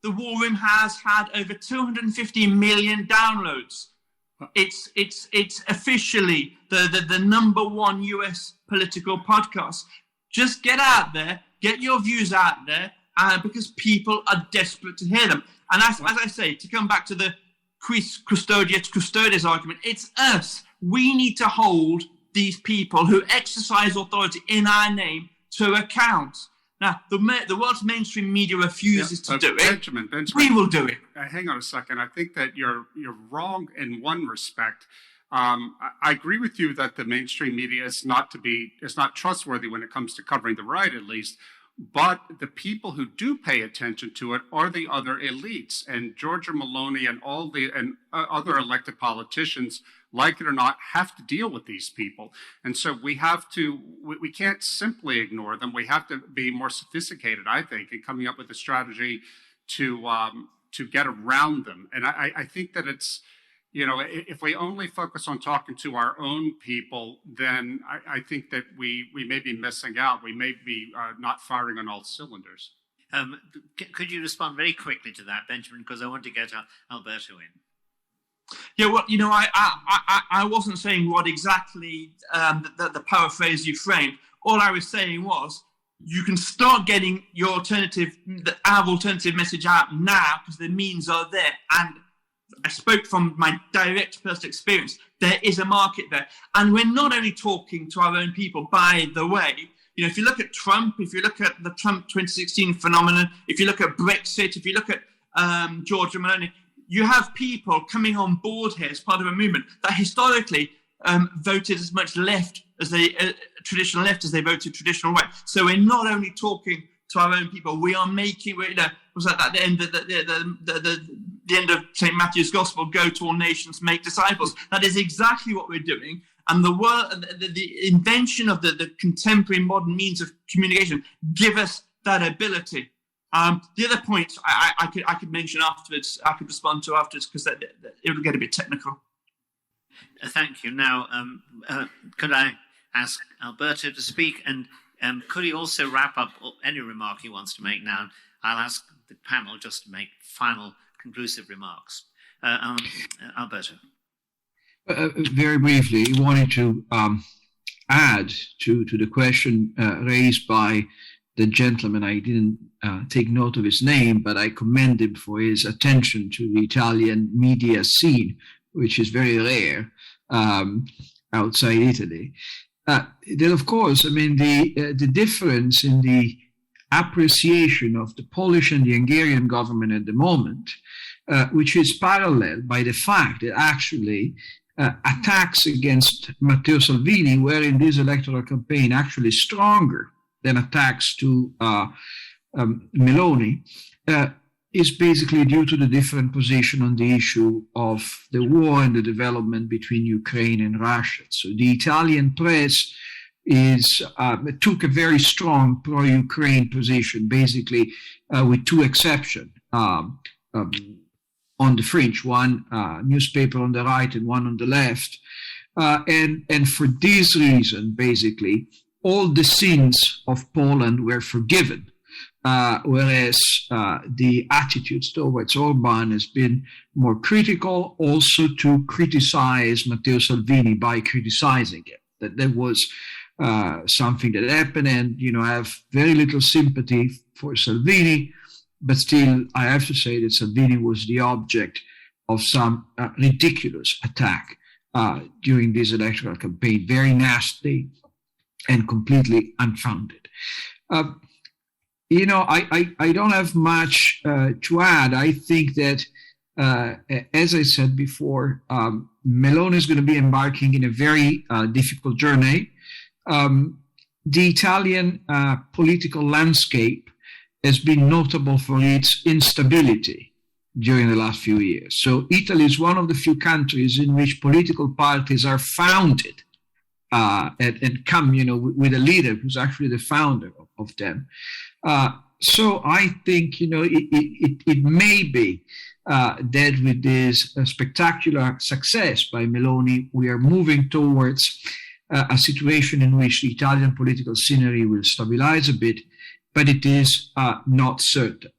the War Room has had over 250 million downloads. It's officially the number one US political podcast. Just get out there, get your views out there, because people are desperate to hear them. And as I say, to come back to the quis custodiet custodes argument, it's us. We need to hold these people who exercise authority in our name to account. Now, the world's mainstream media refuses to do it. Benjamin, we will do it. Hang on a second. I think that you're wrong in one respect. I agree with you that the mainstream media is not trustworthy when it comes to covering the right, at least. But the people who do pay attention to it are the other elites, and Giorgia Meloni and other elected politicians, like it or not, have to deal with these people. And so we can't simply ignore them. We have to be more sophisticated, I think, in coming up with a strategy to get around them. And I think that it's, if we only focus on talking to our own people, then I think that we may be missing out. We may be not firing on all cylinders. Could you respond very quickly to that, Benjamin, because I want to get Alberto in. Yeah, well, I wasn't saying what exactly the paraphrase you framed. All I was saying was you can start getting our alternative message out now because the means are there. And I spoke from my direct personal experience. There is a market there. And we're not only talking to our own people, by the way. If you look at Trump, if you look at the Trump 2016 phenomenon, if you look at Brexit, if you look at Giorgia Meloni, you have people coming on board here as part of a movement that historically voted as much left as traditional left as they voted traditional right. So we're not only talking to our own people, we are making, was that at the end of the end of St. Matthew's Gospel, go to all nations, make disciples. That is exactly what we're doing. And the invention of the contemporary modern means of communication give us that ability. The other point I could mention afterwards, I could respond to afterwards, because it'll get a bit technical. Thank you. Now, could I ask Alberto to speak, and could he also wrap up any remark he wants to make now? I'll ask the panel just to make final conclusive remarks. Alberto. Very briefly, I wanted to add to the question raised by the gentleman. I didn't take note of his name, but I commend him for his attention to the Italian media scene, which is very rare outside Italy. Then, of course, the difference in the appreciation of the Polish and the Hungarian government at the moment, which is paralleled by the fact that actually attacks against Matteo Salvini were in this electoral campaign actually stronger than attacks to Meloni, is basically due to the different position on the issue of the war and the development between Ukraine and Russia. So the Italian press took a very strong pro-Ukraine position, basically with two exceptions. On the fringe, one newspaper on the right and one on the left. And for this reason, basically, all the sins of Poland were forgiven, whereas the attitudes towards Orban has been more critical, also to criticize Matteo Salvini by criticizing it. That was something that happened, and I have very little sympathy for Salvini, but still I have to say that Salvini was the object of some ridiculous attack during this electoral campaign, very nasty and completely unfounded. I don't have much to add. I think that, as I said before, Meloni is going to be embarking in a very difficult journey. The Italian political landscape has been notable for its instability during the last few years. So Italy is one of the few countries in which political parties are founded and come, with a leader who's actually the founder of them. So I think, it may be that with this spectacular success by Meloni, we are moving towards a situation in which the Italian political scenery will stabilize a bit, but it is not certain.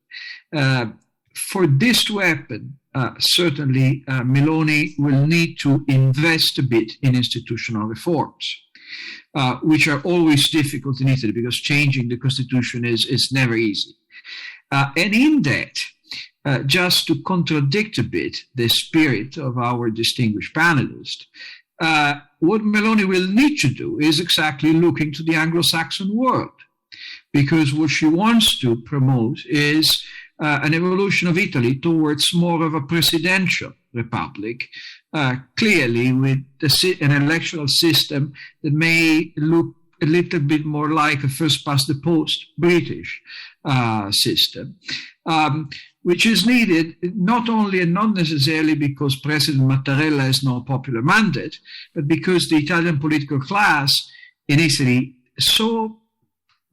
For this to happen, certainly Meloni will need to invest a bit in institutional reforms, which are always difficult in Italy because changing the constitution is never easy. And in that, just to contradict a bit the spirit of our distinguished panelist, what Meloni will need to do is exactly looking to the Anglo-Saxon world, because what she wants to promote is an evolution of Italy towards more of a presidential republic, clearly with an electoral system that may look a little bit more like a first-past-the-post British system, which is needed not only and not necessarily because President Mattarella has no popular mandate, but because the Italian political class in Italy so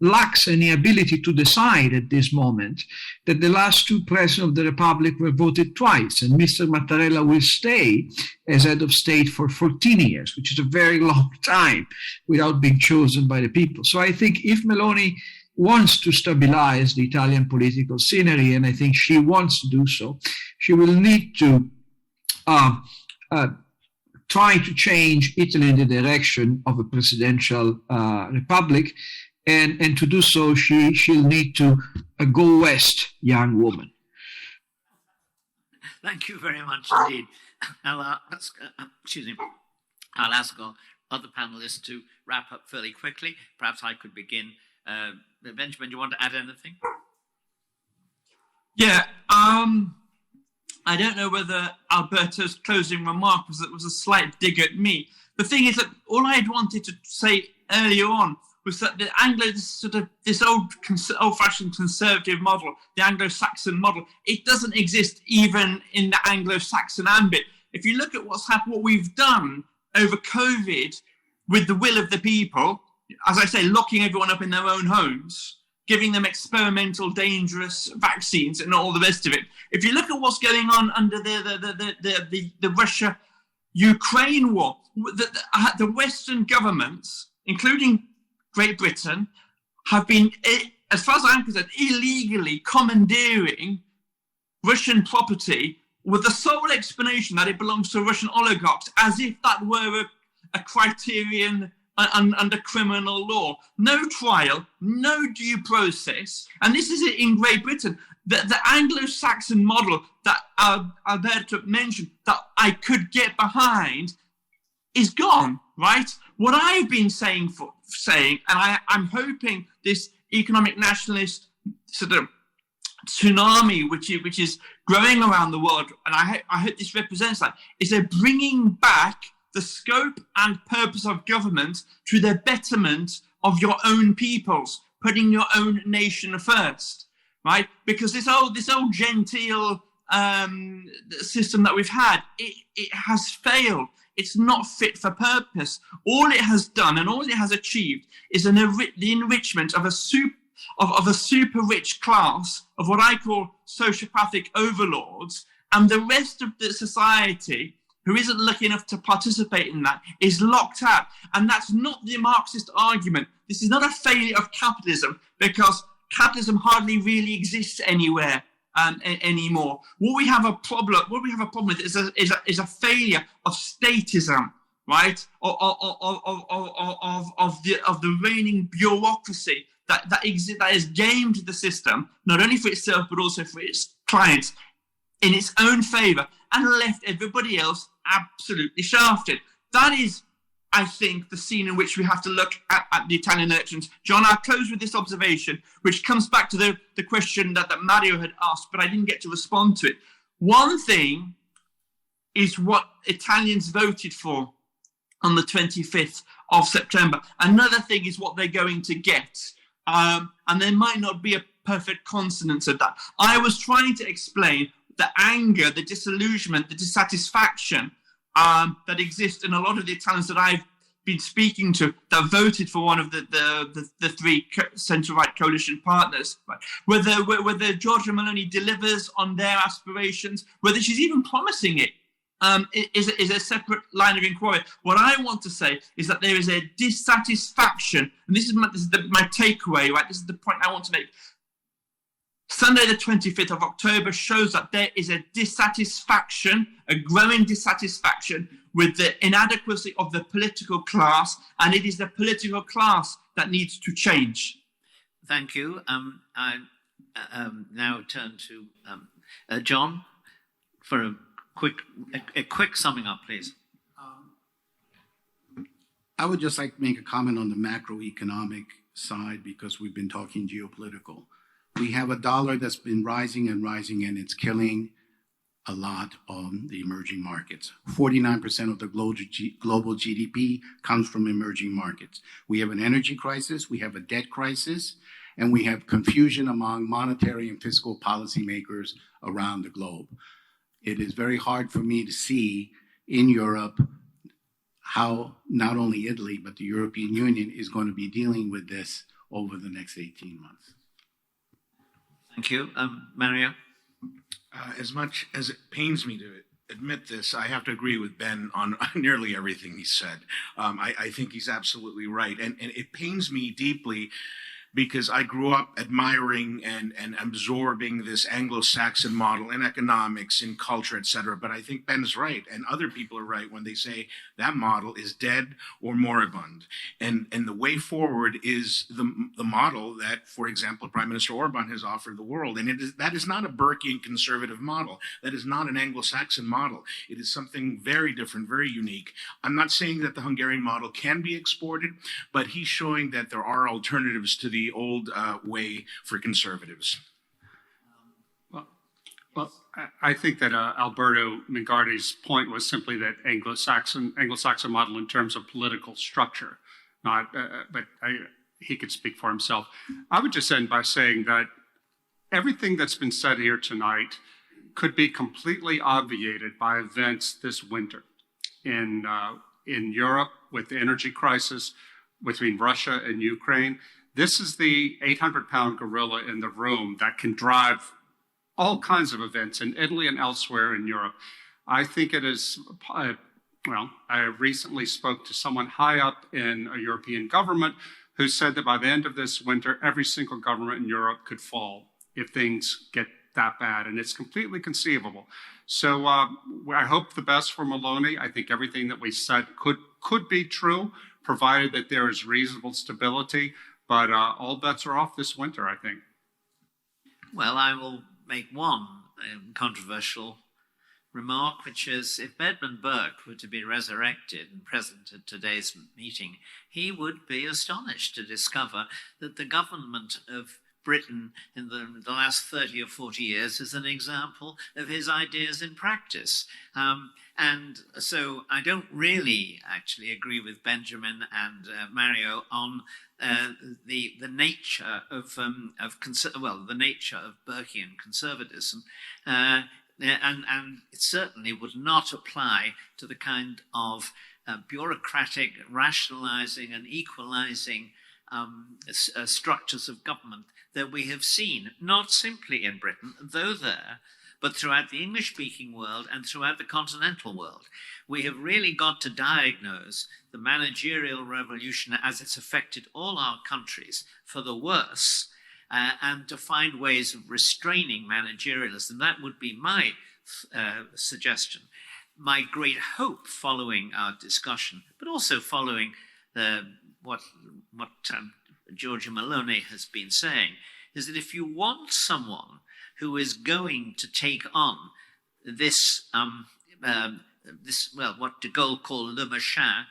lacks any ability to decide at this moment that the last two presidents of the Republic were voted twice, and Mr. Mattarella will stay as head of state for 14 years, which is a very long time without being chosen by the people. So I think if Meloni wants to stabilize the Italian political scenery, and I think she wants to do so, she will need to try to change Italy in the direction of a presidential republic. And to do so, she'll need to go west, young woman. Thank you very much indeed. I'll ask our other panelists to wrap up fairly quickly. Perhaps I could begin. Benjamin, do you want to add anything? Yeah, I don't know whether Alberto's closing remark was a slight dig at me. The thing is that all I had wanted to say earlier on was that the this old-fashioned conservative model, the Anglo-Saxon model, it doesn't exist even in the Anglo-Saxon ambit. If you look at what we've done over COVID with the will of the people, as I say, locking everyone up in their own homes, giving them experimental, dangerous vaccines and all the rest of it. If you look at what's going on under the Russia-Ukraine war, the Western governments, including Great Britain, have been, as far as I'm concerned, illegally commandeering Russian property with the sole explanation that it belongs to Russian oligarchs, as if that were a criterion under criminal law. No trial, no due process. And this is in Great Britain. The Anglo-Saxon model that Alberto mentioned that I could get behind is gone, right? What I've been saying, and I'm hoping this economic nationalist sort of tsunami, which is growing around the world, and I hope this represents that, is a bringing back the scope and purpose of government to the betterment of your own peoples, putting your own nation first, right? Because this old genteel system that we've had, it has failed. It's not fit for purpose. All it has done and all it has achieved is the enrichment of a super rich class of what I call sociopathic overlords, and the rest of the society who isn't lucky enough to participate in that is locked out. And that's not the Marxist argument. This is not a failure of capitalism, because capitalism hardly really exists anywhere anymore. What we have a problem with is a failure of statism, right? Of the reigning bureaucracy that has gamed the system, not only for itself but also for its clients, in its own favour, and left everybody else absolutely shafted. That is, I think, the scene in which we have to look at the Italian elections. John, I'll close with this observation, which comes back to the question that Mario had asked, but I didn't get to respond to it. One thing is what Italians voted for on the 25th of September. Another thing is what they're going to get. And there might not be a perfect consonance of that. I was trying to explain the anger, the disillusionment, the dissatisfaction that exists in a lot of the Italians that I've been speaking to that voted for one of the three centre-right coalition partners. Right? Whether Giorgia Meloni delivers on their aspirations, whether she's even promising it is a separate line of inquiry. What I want to say is that there is a dissatisfaction, and this is my takeaway, right? This is the point I want to make. Sunday, the 25th of October, shows that there is a dissatisfaction, a growing dissatisfaction with the inadequacy of the political class, and it is the political class that needs to change. Thank you. I now turn to John for a quick summing up, please. I would just like to make a comment on the macroeconomic side because we've been talking geopolitical. We have a dollar that's been rising and rising, and it's killing a lot on the emerging markets. 49% of the global GDP comes from emerging markets. We have an energy crisis, we have a debt crisis, and we have confusion among monetary and fiscal policymakers around the globe. It is very hard for me to see in Europe how not only Italy, but the European Union is going to be dealing with this over the next 18 months. Thank you. Mario? As much as it pains me to admit this, I have to agree with Ben on nearly everything he said. I think he's absolutely right. And it pains me deeply because I grew up admiring and absorbing this Anglo-Saxon model in economics, in culture, et cetera. But I think Ben's right, and other people are right when they say that model is dead or moribund. And the way forward is the model that, for example, Prime Minister Orban has offered the world. And that is not a Burkean conservative model. That is not an Anglo-Saxon model. It is something very different, very unique. I'm not saying that the Hungarian model can be exported, but he's showing that there are alternatives to the old way for conservatives. Well, I think that Alberto Mingardi's point was simply that Anglo-Saxon model in terms of political structure, he could speak for himself. I would just end by saying that everything that's been said here tonight could be completely obviated by events this winter in Europe with the energy crisis between Russia and Ukraine. This is the 800-pound gorilla in the room that can drive all kinds of events in Italy and elsewhere in Europe. I think it is, I recently spoke to someone high up in a European government who said that by the end of this winter, every single government in Europe could fall if things get that bad, and it's completely conceivable. So I hope the best for Meloni. I think everything that we said could be true, provided that there is reasonable stability. But all bets are off this winter, I think. Well, I will make one controversial remark, which is if Edmund Burke were to be resurrected and present at today's meeting, he would be astonished to discover that the government of Britain in the last 30 or 40 years is an example of his ideas in practice. And so I don't really actually agree with Benjamin and Mario on the nature of the nature of Burkean conservatism, and it certainly would not apply to the kind of bureaucratic rationalizing and equalizing structures of government that we have seen, not simply in Britain, though there, but throughout the English-speaking world and throughout the continental world. We have really got to diagnose the managerial revolution as it's affected all our countries for the worse, and to find ways of restraining managerialism. That would be my suggestion. My great hope following our discussion, but also following what Giorgia Meloni has been saying, is that if you want someone who is going to take on this, what de Gaulle called le machin,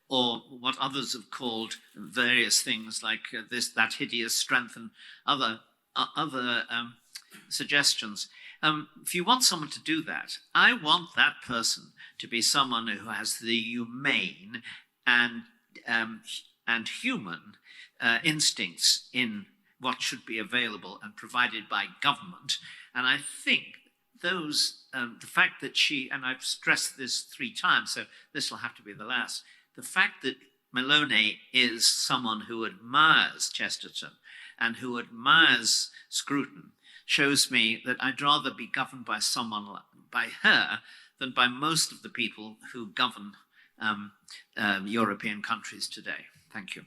or what others have called various things like that hideous strength and other suggestions. If you want someone to do that, I want that person to be someone who has the humane and human instincts in what should be available and provided by government. And I think those, the fact that she, and I've stressed this 3 times, so this will have to be the last, the fact that Meloni is someone who admires Chesterton and who admires Scruton shows me that I'd rather be governed by someone, by her, than by most of the people who govern European countries today. Thank you.